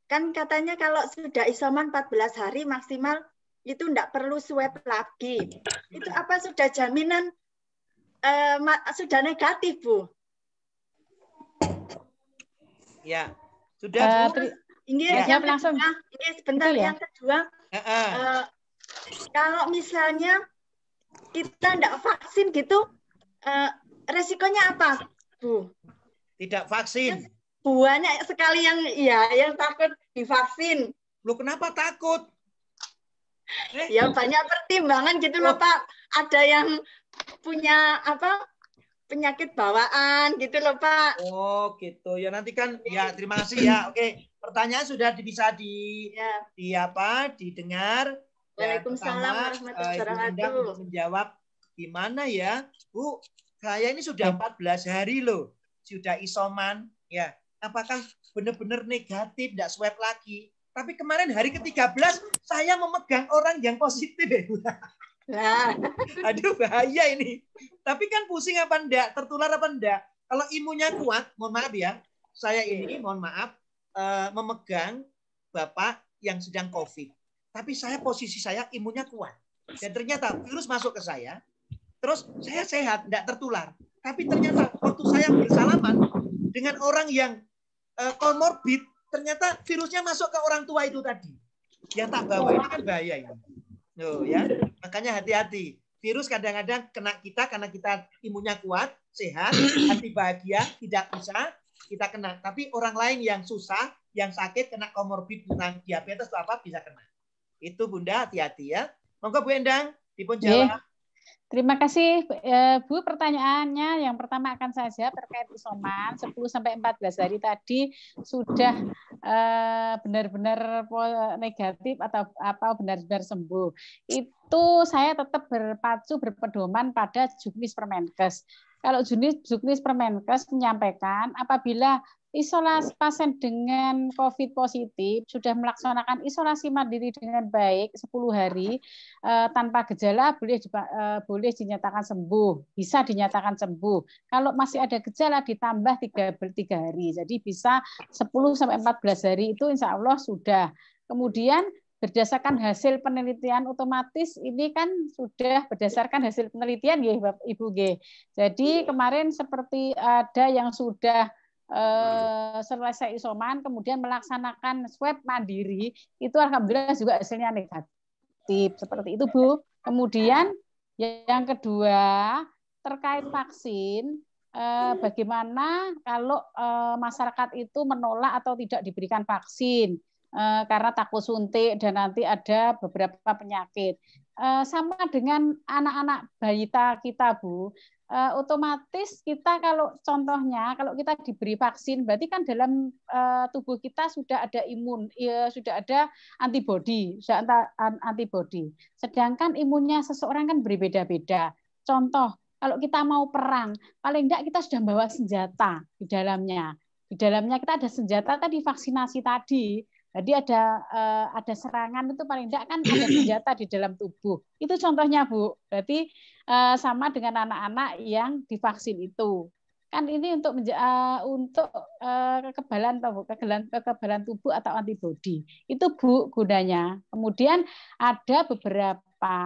kan katanya kalau sudah isoman 14 hari maksimal itu enggak perlu swab lagi. Itu apa sudah jaminan sudah negatif Bu? Ya, sudah Bu. Ini ya, yang langsung. Ini sebentar ya. Yang kedua. Kalau misalnya kita enggak vaksin gitu, resikonya apa, Bu? Tidak vaksin. Banyak sekali yang takut divaksin. Lu kenapa takut? Ya banyak pertimbangan gitu loh Pak. Ada yang punya penyakit bawaan gitu loh Pak. Oh gitu ya, nanti kan ya, terima kasih ya. Oke, pertanyaan sudah bisa didengar. Waalaikumsalam warahmatullahi wabarakatuh. Untuk menjawab gimana ya Bu, saya ini sudah 14 hari loh, sudah isoman ya. Apakah benar-benar negatif, tidak swab lagi? Tapi kemarin hari ke-13 saya memegang orang yang positif ya. Aduh bahaya ini. Tapi kan pusing apa enggak, tertular apa enggak. Kalau imunnya kuat, mohon maaf ya, saya ini mohon maaf memegang Bapak yang sedang COVID. Tapi posisi saya imunnya kuat. Dan ternyata virus masuk ke saya, terus saya sehat, enggak tertular. Tapi ternyata waktu saya bersalaman dengan orang yang komorbid, ternyata virusnya masuk ke orang tua itu tadi. Yang tak bawa, ini kan bahaya ini. Loh, ya. Makanya hati-hati. Virus kadang-kadang kena kita karena kita imunnya kuat, sehat, hati bahagia, tidak bisa kita kena. Tapi orang lain yang susah, yang sakit, kena komorbid tentang diabetes atau apa, bisa kena. Itu Bunda, hati-hati ya. Monggo Bu Endang, dipun jawab. Terima kasih Bu, pertanyaannya yang pertama akan saya jawab terkait isoman 10-14 hari tadi sudah benar-benar negatif atau benar-benar sembuh. Itu saya tetap berpedoman pada Juknis Permenkes. Kalau Juknis Permenkes menyampaikan apabila isolasi pasien dengan COVID positif sudah melaksanakan isolasi mandiri dengan baik 10 hari tanpa gejala boleh dinyatakan sembuh, bisa dinyatakan sembuh. Kalau masih ada gejala ditambah 3 hari. Jadi bisa 10-14 hari itu insya Allah sudah. Kemudian berdasarkan hasil penelitian otomatis ini kan sudah berdasarkan hasil penelitian ya Ibu G. Jadi kemarin seperti ada yang sudah selesai isoman kemudian melaksanakan swab mandiri itu alhamdulillah juga hasilnya negatif seperti itu Bu. Kemudian yang kedua terkait vaksin, bagaimana kalau masyarakat itu menolak atau tidak diberikan vaksin karena takut suntik dan nanti ada beberapa penyakit. Sama dengan anak-anak balita kita Bu, otomatis kita kalau contohnya kalau kita diberi vaksin berarti kan dalam tubuh kita sudah ada sudah ada antibodi. Sedangkan imunnya seseorang kan berbeda-beda. Contoh, kalau kita mau perang, paling enggak kita sudah bawa senjata di dalamnya. Di dalamnya kita ada senjata tadi vaksinasi tadi. Jadi ada serangan itu paling enggak kan ada senjata di dalam tubuh. Itu contohnya Bu. Berarti sama dengan anak-anak yang divaksin itu. Kan ini untuk kekebalan tubuh atau antibodi. Itu Bu gunanya. Kemudian ada beberapa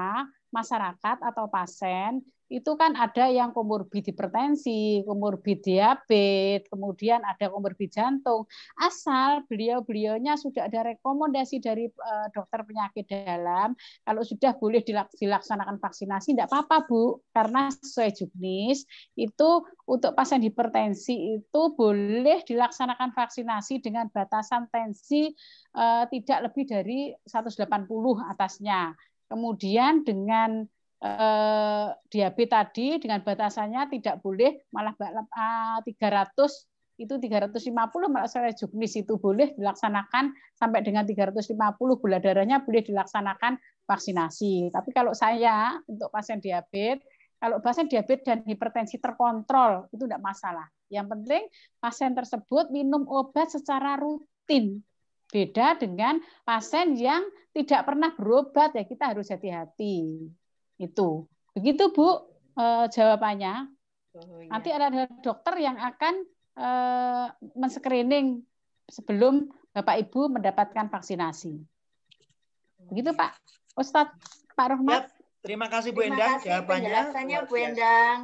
masyarakat atau pasien itu kan ada yang komorbid hipertensi, komorbid diabetes, kemudian ada komorbid jantung. Asal beliau-beliaunya sudah ada rekomendasi dari dokter penyakit dalam, kalau sudah boleh dilaksanakan vaksinasi, tidak apa-apa Bu, karena sesuai Juknis itu untuk pasien hipertensi itu boleh dilaksanakan vaksinasi dengan batasan tensi tidak lebih dari 180 atasnya. Kemudian dengan diabetes tadi dengan batasannya tidak boleh malah 300 itu 350 malah saya Juknis itu boleh dilaksanakan sampai dengan 350 gula darahnya boleh dilaksanakan vaksinasi. Tapi kalau saya untuk pasien diabetes, kalau pasien diabetes dan hipertensi terkontrol itu tidak masalah. Yang penting pasien tersebut minum obat secara rutin. Beda dengan pasien yang tidak pernah berobat, ya kita harus hati-hati. Itu. Begitu Bu jawabannya. Nanti ada dokter yang akan men-screening sebelum Bapak Ibu mendapatkan vaksinasi. Begitu Pak Ustadz, Pak Rohmat. Yap. Terima kasih Bu Endang jawabannya. Penjelasannya Bu Endang.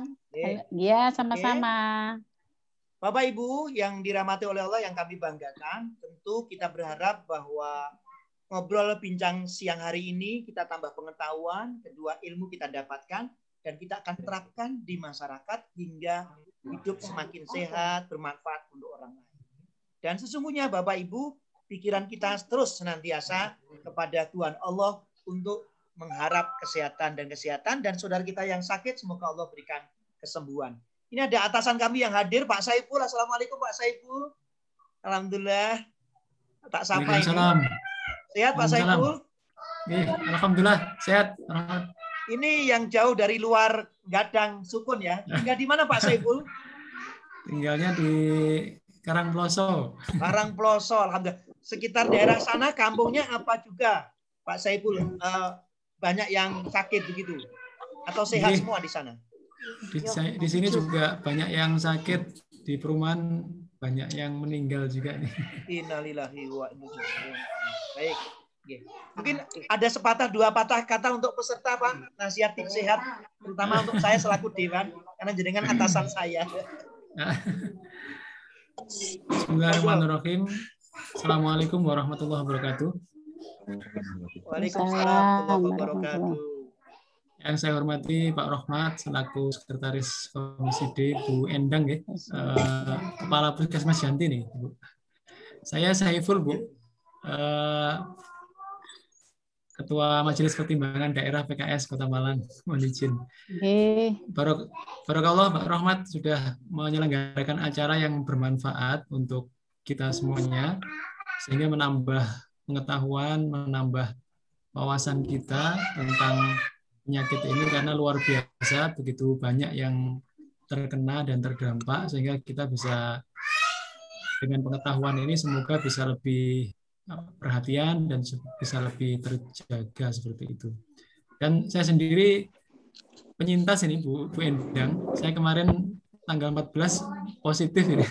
Iya, sama-sama. Bapak Ibu yang dirahmati oleh Allah yang kami banggakan, tentu kita berharap bahwa ngobrol bincang siang hari ini kita tambah pengetahuan, kedua ilmu kita dapatkan, dan kita akan terapkan di masyarakat hingga hidup semakin sehat, bermanfaat untuk orang lain. Dan sesungguhnya Bapak Ibu, pikiran kita terus senantiasa kepada Tuhan Allah untuk mengharap kesehatan, dan saudara kita yang sakit semoga Allah berikan kesembuhan. Ini ada atasan kami yang hadir, Pak Saiful. Assalamualaikum Pak Saiful. Alhamdulillah. Tak sapa ini. Sehat Pak Saiful? Alhamdulillah sehat. Ini yang jauh dari luar Gadang Sukun ya. Tinggal di mana Pak Saiful? Tinggalnya di Karangploso. Karangploso, alhamdulillah. Sekitar daerah sana kampungnya apa juga Pak Saiful? Banyak yang sakit begitu atau sehat semua di sana? Di sini juga banyak yang sakit, di perumahan banyak yang meninggal juga nih. Innalillahi wa inna ilaihi raji'un. Baik. Mungkin ada sepatah dua patah kata untuk peserta Pak, nasihat tips sehat terutama untuk saya selaku dewan karena jenengan atasan saya. Bismillahirrahmanirrahim. Assalamualaikum warahmatullahi wabarakatuh. Waalaikumsalam warahmatullahi wabarakatuh. Yang saya hormati Pak Rohmat selaku Sekretaris Komisi D, Bu Endang ya, Kepala Puskesmas Janti nih, Bu. Saya Saiful, Bu, Ketua Majelis Pertimbangan Daerah PKS Kota Malang. Mohon izin. Barakallah Pak Rohmat sudah menyelenggarakan acara yang bermanfaat untuk kita semuanya sehingga menambah pengetahuan, menambah wawasan kita tentang penyakit ini karena luar biasa, begitu banyak yang terkena dan terdampak sehingga kita bisa dengan pengetahuan ini semoga bisa lebih perhatian dan bisa lebih terjaga seperti itu. Dan saya sendiri penyintas ini Bu Endang, saya kemarin tanggal 14 positif ini.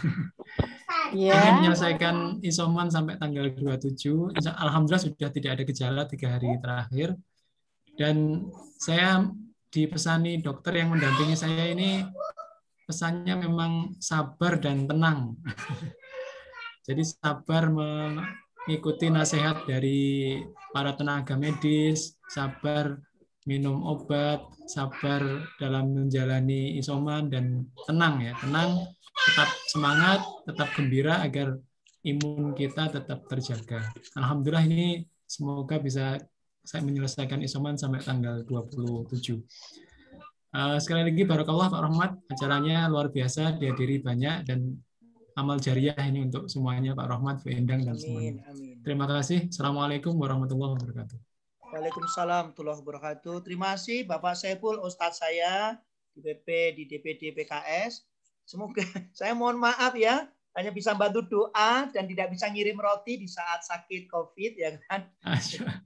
Ingin menyelesaikan isoman sampai tanggal 27. Alhamdulillah sudah tidak ada gejala 3 hari terakhir. Dan saya dipesani dokter yang mendampingi saya ini pesannya memang sabar dan tenang. Jadi sabar mengikuti nasihat dari para tenaga medis, sabar minum obat, sabar dalam menjalani isoman, dan tenang ya, tenang, tetap semangat, tetap gembira agar imun kita tetap terjaga. Alhamdulillah ini semoga bisa saya menyelesaikan isoman sampai tanggal 27. Sekali lagi barakallah Pak Rohmat, acaranya luar biasa, dihadiri banyak dan amal jariah ini untuk semuanya Pak Rohmat, Bu Endang dan semuanya. Terima kasih. Assalamualaikum warahmatullahi wabarakatuh. Waalaikumsalam warahmatullahi wabarakatuh. Terima kasih Bapak Saiful, Ustadz saya di BP di DPD PKS. Semoga saya mohon maaf ya, hanya bisa bantu doa dan tidak bisa ngirim roti di saat sakit COVID ya kan.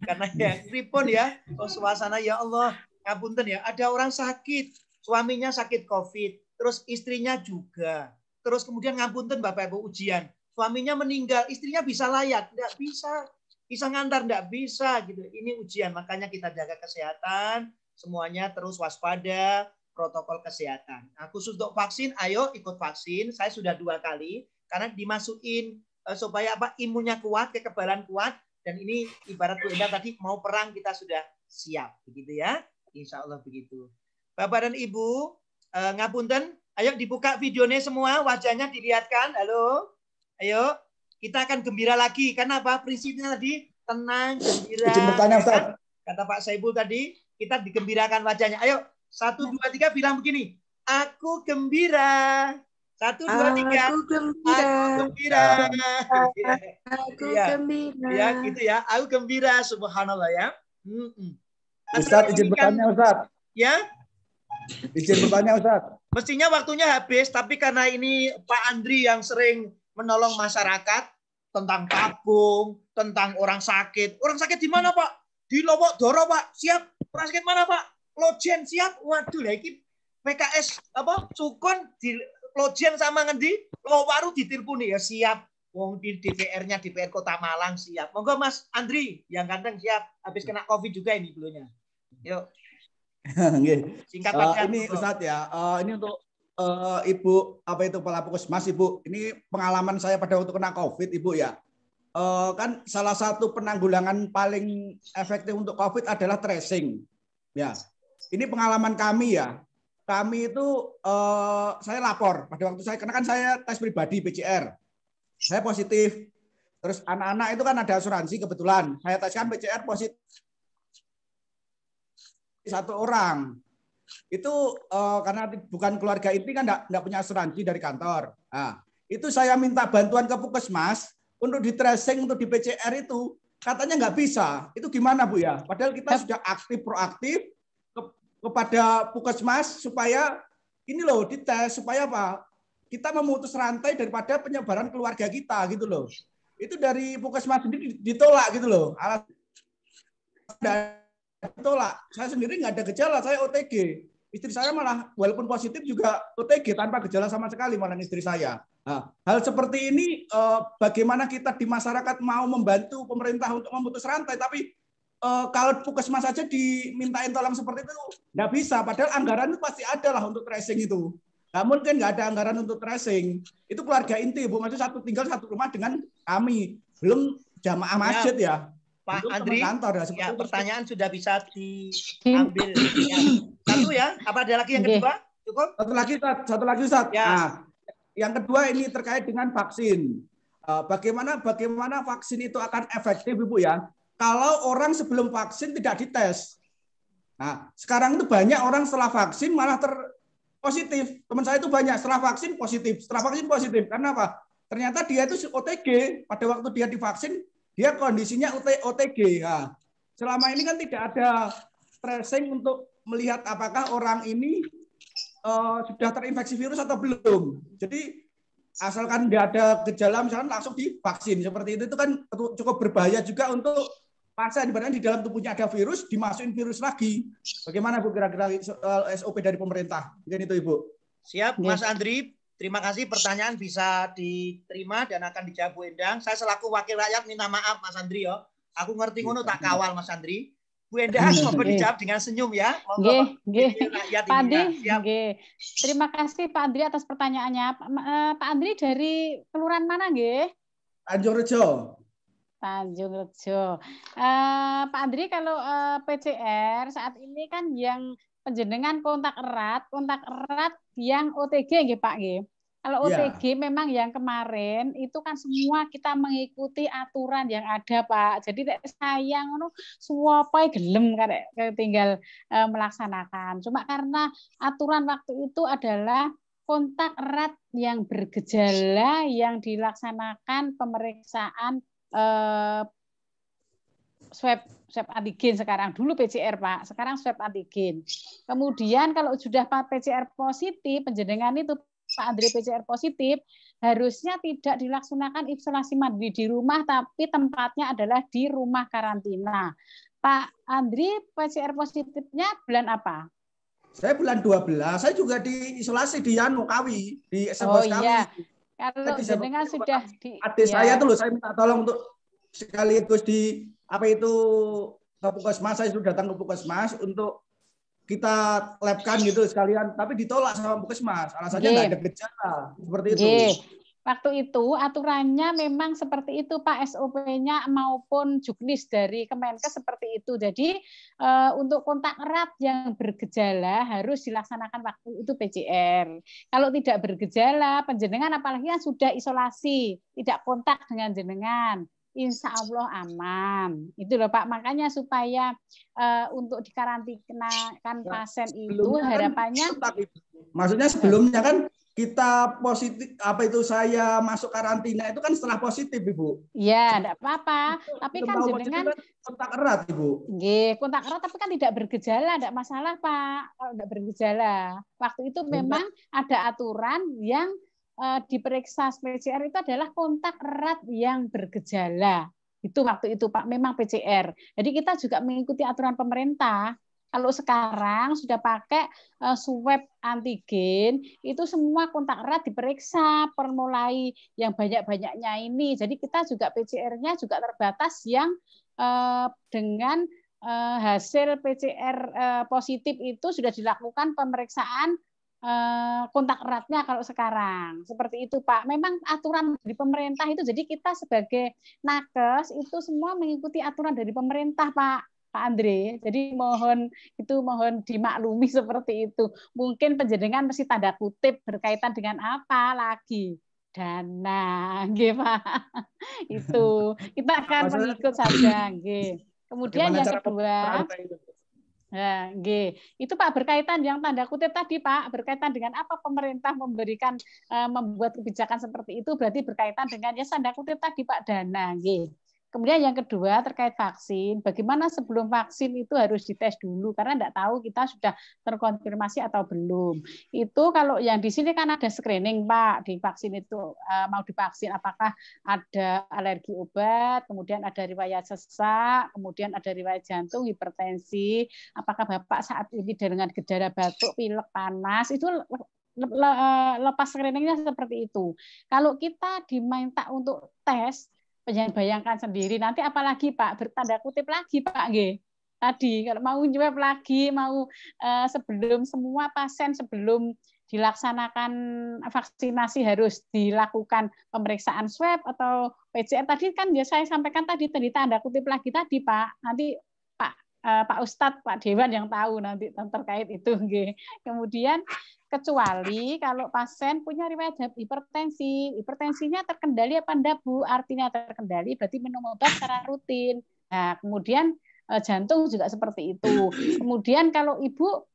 Karena ya pripun ya, suasana ya Allah, ngapunten ya, ada orang sakit, suaminya sakit COVID, terus istrinya juga. Terus kemudian ngapunten Bapak Ibu ujian, suaminya meninggal, istrinya bisa layak, enggak bisa. Bisa ngantar, enggak bisa gitu. Ini ujian, makanya kita jaga kesehatan, semuanya terus waspada, protokol kesehatan. Nah, khusus untuk vaksin, ayo ikut vaksin. Saya sudah 2 kali karena dimasukin supaya apa? Imunnya kuat, kekebalan kuat, dan ini ibarat Bu Endang tadi mau perang kita sudah siap, begitu ya. Insya Allah begitu. Bapak dan Ibu, ngapunten, ayo dibuka videonya semua, wajahnya dilihatkan. Halo, ayo. Kita akan gembira lagi. Karena apa? Prinsipnya tadi tenang, gembira. Izin bertanya, Ustaz. Kata Pak Saiful tadi, kita digembirakan wajahnya. Ayo, 1, 2, 3 bilang begini. Aku gembira. 1, 2, 3. Aku gembira. Aku gembira. Aku gembira. Ya, gitu ya. Aku gembira. Subhanallah ya. Ustadz, izin bertanya, Ustadz. Ya? Izin bertanya, Ustadz. Mestinya waktunya habis, tapi karena ini Pak Andri yang sering menolong masyarakat tentang tabung, tentang orang sakit. Orang sakit di mana, Pak? Di Lombok Doro, Pak. Siap. Orang sakit mana, Pak? Lojen, siap. Waduh, lagi PKS apa? Sukun di Lojen sama ngendi? Lowaru di Tirpuni ya, siap. Wong di DPR-nya DPR Kota Malang siap. Monggo Mas Andri yang ganteng siap. Habis kena Covid juga ini dulunya. Yuk. Singkat padat. Ini Ustadz ya. Ini untuk Ibu apa itu Kepala Puskesmas Ibu. Ini pengalaman saya pada waktu kena Covid Ibu ya. Kan salah satu penanggulangan paling efektif untuk Covid adalah tracing. Ya. Ini pengalaman kami ya. Kami itu saya lapor pada waktu saya karena kan saya tes pribadi PCR. Saya positif. Terus anak-anak itu kan ada asuransi kebetulan. Saya teskan PCR positif 1 orang. Itu karena bukan keluarga inti kan enggak punya asuransi dari kantor. Nah, itu saya minta bantuan ke Puskesmas untuk di tracing untuk di PCR itu. Katanya nggak bisa. Itu gimana Bu ya? Padahal kita sudah aktif proaktif kepada Puskesmas supaya ini loh dites supaya apa? Kita memutus rantai daripada penyebaran keluarga kita gitu loh. Itu dari Puskesmas sendiri ditolak gitu loh. Ditolak. Saya sendiri nggak ada gejala, saya OTG. Istri saya malah walaupun positif juga OTG tanpa gejala sama sekali malah istri saya. Nah, hal seperti ini bagaimana kita di masyarakat mau membantu pemerintah untuk memutus rantai, tapi kalau Puskesmas saja dimintain tolong seperti itu nggak bisa. Padahal anggaran itu pasti ada lah untuk tracing itu. Nah, mungkin nggak ada anggaran untuk tracing. Itu keluarga inti, Bu. Maksudnya tinggal satu rumah dengan kami. Belum jamaah masjid ya. Pak belum Andri, kantor, ya, pertanyaan sudah bisa diambil. Ya. Satu ya. Apa ada lagi yang kedua? Cukup? Satu lagi, Ustaz. Ya. Nah, yang kedua ini terkait dengan vaksin. Bagaimana vaksin itu akan efektif, Ibu ya? Kalau orang sebelum vaksin tidak dites. Nah, sekarang itu banyak orang setelah vaksin malah positif. Teman saya itu banyak setelah vaksin positif. Karena apa? Ternyata dia itu OTG. Pada waktu dia divaksin, dia kondisinya OTG. Nah, selama ini kan tidak ada tracing untuk melihat apakah orang ini sudah terinfeksi virus atau belum. Jadi asalkan tidak ada gejala misalkan langsung divaksin. Seperti itu kan cukup berbahaya juga untuk pasien. Ibaratnya di dalam tubuhnya ada virus, dimasukin virus lagi. Bagaimana Bu kira-kira SOP dari pemerintah? Mungkin itu Ibu. Siap, Mas Andri. Terima kasih, pertanyaan bisa diterima dan akan dijawab Bu Endang. Saya selaku wakil rakyat minta maaf Mas Andri ya. Aku ngerti ngono tak kawal Mas Andri. Bu Endang mau dijawab dengan senyum ya. Pak Andri, terima kasih Pak Andri atas pertanyaannya. Pak Andri dari kelurahan mana nggih? Tanjung Rejo. Pak Andri, kalau PCR saat ini kan yang penjenengan kontak erat yang OTG nggih Pak nggih. Kalau OTG memang yang kemarin itu kan semua kita mengikuti aturan yang ada Pak. Jadi sayang semua apa gelem tinggal melaksanakan. Cuma karena aturan waktu itu adalah kontak erat yang bergejala yang dilaksanakan pemeriksaan swab antigen sekarang. Dulu PCR Pak, sekarang swab antigen. Kemudian kalau sudah PCR positif, penjenengan itu Pak Andri PCR positif, harusnya tidak dilaksanakan isolasi mandiri di rumah, tapi tempatnya adalah di rumah karantina. Pak Andri PCR positifnya bulan apa? Saya bulan 12, saya juga diisolasi di Kawi, di SMK Kawi. Iya. Kalau jenengan sudah di adik saya tuh loh, saya minta tolong untuk sekaligus di apa itu ke Puskesmas, saya sudah datang ke Puskesmas untuk kita labkan gitu sekalian, tapi ditolak sama Puskesmas. Alasannya nggak ada gejala seperti itu. Waktu itu aturannya memang seperti itu Pak, SOP-nya maupun juknis dari Kemenkes seperti itu. Jadi untuk kontak erat yang bergejala harus dilaksanakan waktu itu PCR. Kalau tidak bergejala, penjenengan apalagi yang sudah isolasi, tidak kontak dengan jenengan, insya Allah aman. Itu loh Pak, makanya supaya untuk dikarantinakan pasien itu harapannya. Maksudnya sebelumnya kan kita positif, apa itu saya masuk karantina itu kan setelah positif, Ibu. Iya, enggak apa-apa. Tapi kan jenengan kontak erat, Ibu. Nggih, kontak erat tapi kan tidak bergejala, enggak masalah, Pak. Kalau enggak bergejala. Waktu itu memang ada aturan yang diperiksa PCR itu adalah kontak erat yang bergejala. Itu waktu itu, Pak, memang PCR. Jadi kita juga mengikuti aturan pemerintah. Kalau sekarang sudah pakai swab antigen, itu semua kontak erat diperiksa per mulai yang banyak-banyaknya ini. Jadi kita juga PCR-nya juga terbatas yang dengan hasil PCR positif itu sudah dilakukan pemeriksaan kontak eratnya kalau sekarang. Seperti itu, Pak. Memang aturan dari pemerintah itu, jadi kita sebagai nakes itu semua mengikuti aturan dari pemerintah, Pak Andre. Jadi mohon dimaklumi seperti itu. Mungkin penjenengan mesti tanda kutip berkaitan dengan apa lagi? Dana, nggih, Pak. Itu kita akan mengikut saja, nggih. Kemudian yang kedua, nah, nggih. Itu Pak berkaitan yang tanda kutip tadi, Pak, berkaitan dengan apa pemerintah memberikan membuat kebijakan seperti itu, berarti berkaitan dengan ya tanda kutip tadi, Pak, dana, nggih. Kemudian yang kedua terkait vaksin, bagaimana sebelum vaksin itu harus dites dulu karena tidak tahu kita sudah terkonfirmasi atau belum. Itu kalau yang di sini kan ada screening, Pak, di vaksin itu mau divaksin apakah ada alergi obat, kemudian ada riwayat sesak, kemudian ada riwayat jantung, hipertensi, apakah Bapak saat ini dengan gejala batuk, pilek, panas, itu lepas screeningnya seperti itu. Kalau kita diminta untuk tes, bayangkan sendiri nanti apalagi Pak bertanda kutip lagi Pak nggih. Tadi kalau mau jawab lagi mau sebelum semua pasien sebelum dilaksanakan vaksinasi harus dilakukan pemeriksaan swab atau PCR tadi kan ya saya sampaikan tadi tanda kutip lagi tadi Pak. Nanti Pak Ustadz, Pak Dewan yang tahu nanti terkait itu nggih. Kemudian kecuali kalau pasien punya riwayat hipertensi, hipertensinya terkendali apa enggak Bu? Artinya terkendali berarti minum obat secara rutin. Nah, kemudian jantung juga seperti itu. Kemudian kalau Ibu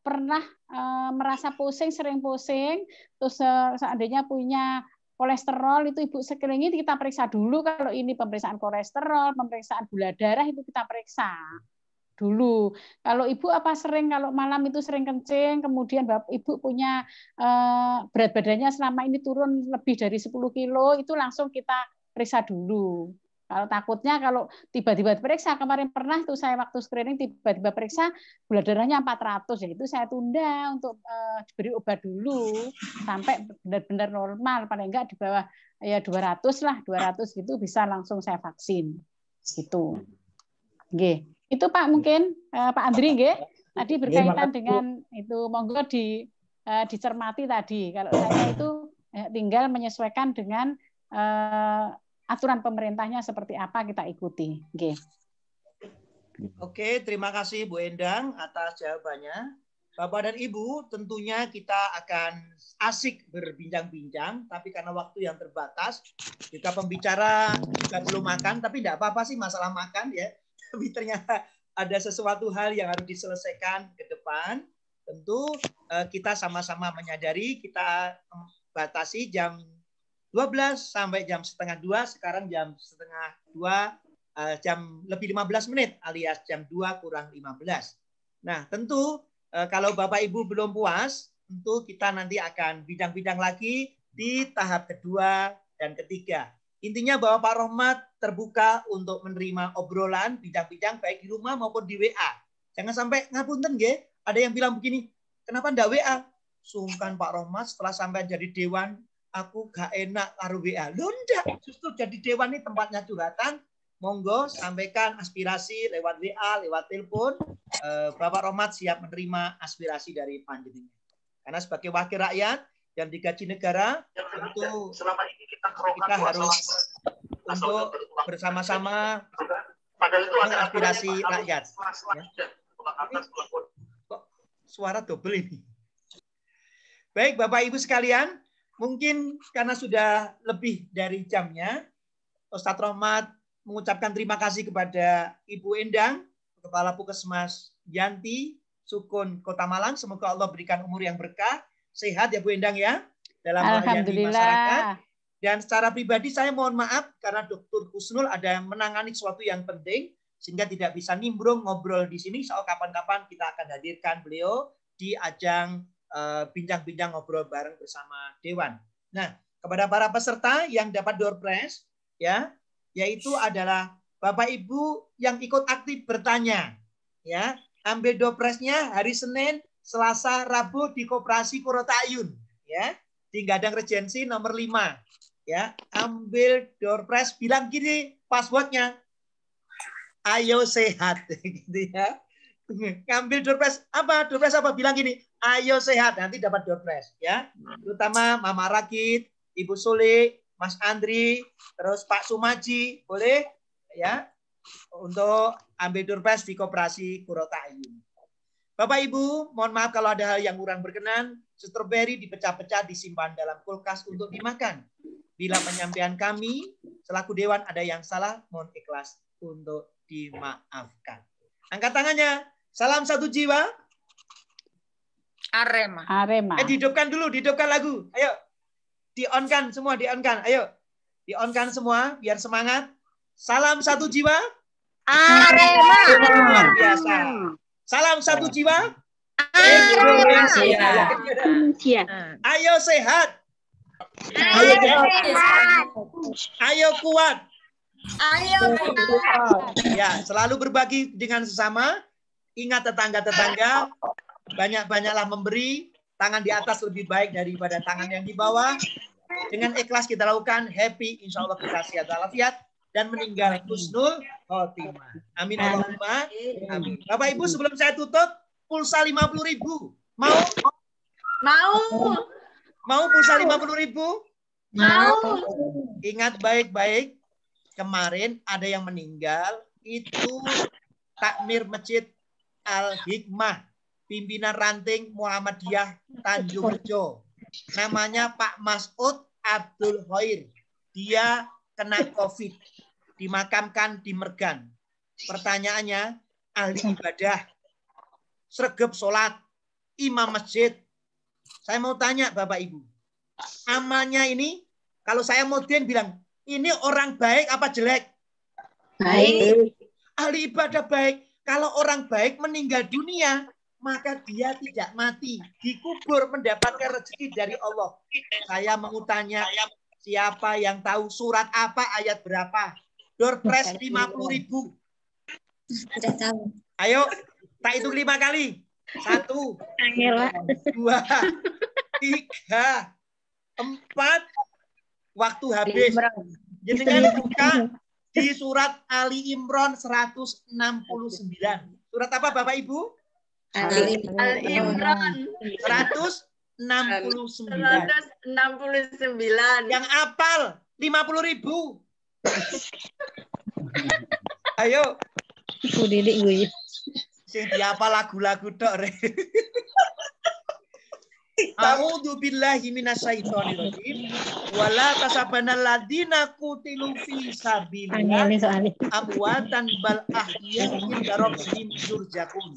pernah merasa pusing, sering pusing, terus seandainya punya kolesterol itu Ibu screening kita periksa dulu kalau ini pemeriksaan kolesterol, pemeriksaan gula darah itu kita periksa dulu. Kalau Ibu kalau malam itu sering kencing, kemudian Ibu punya berat badannya selama ini turun lebih dari 10 kilo, itu langsung kita periksa dulu. Kalau takutnya kalau tiba-tiba periksa, kemarin pernah tuh saya waktu screening tiba-tiba periksa gula darahnya 400, ya itu saya tunda untuk diberi obat dulu sampai benar-benar normal, paling enggak di bawah ya 200 lah, 200 gitu bisa langsung saya vaksin. Gitu. Nggih. Itu Pak mungkin Pak Andri nggih. Tadi berkaitan dengan itu monggo dicermati tadi. Kalau saya itu tinggal menyesuaikan dengan aturan pemerintahnya seperti apa kita ikuti. Nggih. Oke, terima kasih Bu Endang atas jawabannya. Bapak dan Ibu, tentunya kita akan asik berbincang-bincang, tapi karena waktu yang terbatas, kita pembicara juga belum makan, tapi tidak apa-apa sih masalah makan ya. Tapi ternyata ada sesuatu hal yang harus diselesaikan ke depan. Tentu kita sama-sama menyadari kita batasi jam 12 sampai jam setengah 2, sekarang jam setengah 2, jam lebih 15 menit alias jam 2 kurang 15. Nah tentu kalau Bapak Ibu belum puas, tentu kita nanti akan bidang-bidang lagi di tahap kedua dan ketiga. Intinya bahwa Pak Rohmat terbuka untuk menerima obrolan bidang-bidang baik di rumah maupun di WA. Jangan sampai ngapunten nggih, ada yang bilang begini, kenapa ndak WA? Sungkan Pak Rohmat setelah sampai jadi dewan, aku gak enak karo WA. Loh ndak, justru jadi dewan ini tempatnya curhatan. Monggo sampaikan aspirasi lewat WA, lewat telepon. Bapak Rohmat siap menerima aspirasi dari panjenengan. Karena sebagai wakil rakyat yang digaji negara, tentu kita harus untuk bersama-sama mengaspirasi rakyat. Ya. Suara double ini. Baik Bapak Ibu sekalian, mungkin karena sudah lebih dari jamnya, Ustadz Rohmat mengucapkan terima kasih kepada Ibu Endang, Kepala Puskesmas Yanti, Sukun Kota Malang. Semoga Allah berikan umur yang berkah. sehat ya Bu Endang ya dalam melayani masyarakat. Dan secara pribadi saya mohon maaf karena Dr. Husnul ada menangani sesuatu yang penting sehingga tidak bisa nimbrung ngobrol di sini. So kapan-kapan kita akan hadirkan beliau di ajang bincang-bincang ngobrol bareng bersama Dewan. Nah, kepada para peserta yang dapat door prize ya, yaitu adalah Bapak Ibu yang ikut aktif bertanya ya, ambil door prize-nya hari Senin, Selasa, Rabu di Koperasi Kurotayun ya, di Gadang Regensi nomor 5 ya, ambil door prize, bilang gini passwordnya, ayo sehat gitu ya. Ngambil door prize apa? Door prize apa? Bilang gini, ayo sehat, nanti dapat door prize ya. Terutama Mama Rakit, Ibu Sule, Mas Andri, terus Pak Sumaji, boleh ya untuk ambil door prize di Koperasi Kurotayun. Bapak Ibu, mohon maaf kalau ada hal yang kurang berkenan. Stroberi dipecah-pecah disimpan dalam kulkas untuk dimakan. Bila penyampaian kami selaku Dewan ada yang salah, mohon ikhlas untuk dimaafkan. Angkat tangannya. Salam satu jiwa. Arema. Dihidupkan dulu, dihidupkan lagu. Ayo. Di-on-kan semua, di-on-kan. Ayo. Di-on-kan semua biar semangat. Salam satu jiwa. Arema. Luar biasa. Salam satu jiwa. Indonesia. Ayo sehat. Ayo kuat. Ya, selalu berbagi dengan sesama. Ingat tetangga-tetangga, banyak-banyaklah memberi. Tangan di atas lebih baik daripada tangan yang di bawah. Dengan ikhlas kita lakukan, happy, insya Allah kita sehat walafiat dan meninggal husnul khotimah. Amin Allahumma. Amin. Bapak Ibu, sebelum saya tutup, pulsa 50.000. Mau? Mau pulsa 50.000? Mau. Ingat baik-baik, kemarin ada yang meninggal, itu takmir Masjid Al-Hikmah, pimpinan ranting Muhammadiyah Tanjung Rejo. Namanya Pak Mas'ud Abdul Khair. Dia kena COVID, dimakamkan di Mergan. Pertanyaannya, ahli ibadah, sregep sholat, imam masjid. Saya mau tanya Bapak Ibu, amalnya ini, kalau saya mau bilang, ini orang baik apa jelek? Baik. Ahli ibadah baik. Kalau orang baik meninggal dunia, maka dia tidak mati. Dikubur mendapatkan rezeki dari Allah. Saya mau tanya, siapa yang tahu surat apa, ayat berapa? Door prize 50.000. Tidak tahu. Ayo, tak hitung 5 kali. 1, 2, 3, 4. Waktu habis. Jenengan buka di surat Ali Imran 169. Surat apa Bapak Ibu? Ali Imran 169. Yang apal 50.000. Ayo. Ibu Didik gue. Sing diapal lagu-lagu tok re. A'udzu billahi minasyaitonir rajim. Wala tasabanal ladina qutilu fi sabilillah amwatan bal ahya'un inda rabbihim yurzaqun.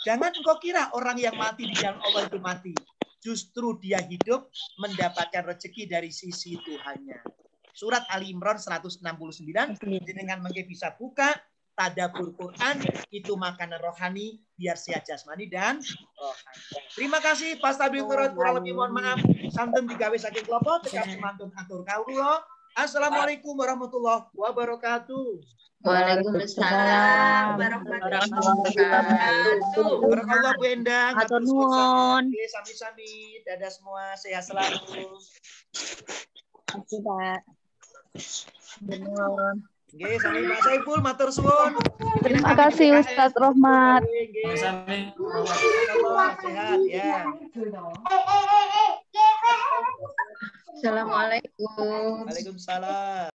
Jangan engkau kira orang yang mati di jalan Allah itu mati. Justru dia hidup mendapatkan rezeki dari sisi Tuhannya. Surat Ali Imran 169. Dengan mungkin bisa buka. Tadabbur Quran itu makanan rohani biar sehat jasmani dan rohani. Terima kasih Pak Stabil Turut, kurang lebih mohon maaf. Santun digawe saking kelompok, tegap semantun atur kawula. Assalamualaikum warahmatullahi wabarakatuh. Waalaikumsalam warahmatullahi wabarakatuh. Barakallah Bu Endang. Hatur nuwun. Sami-sami, dadah semua, sehat selalu. Terima kasih Pak. Nggih, sami Pak Saiful matur suwun. Terima kasih Ustadz Rohmat. Sehat ya. Assalamualaikum. Waalaikumsalam.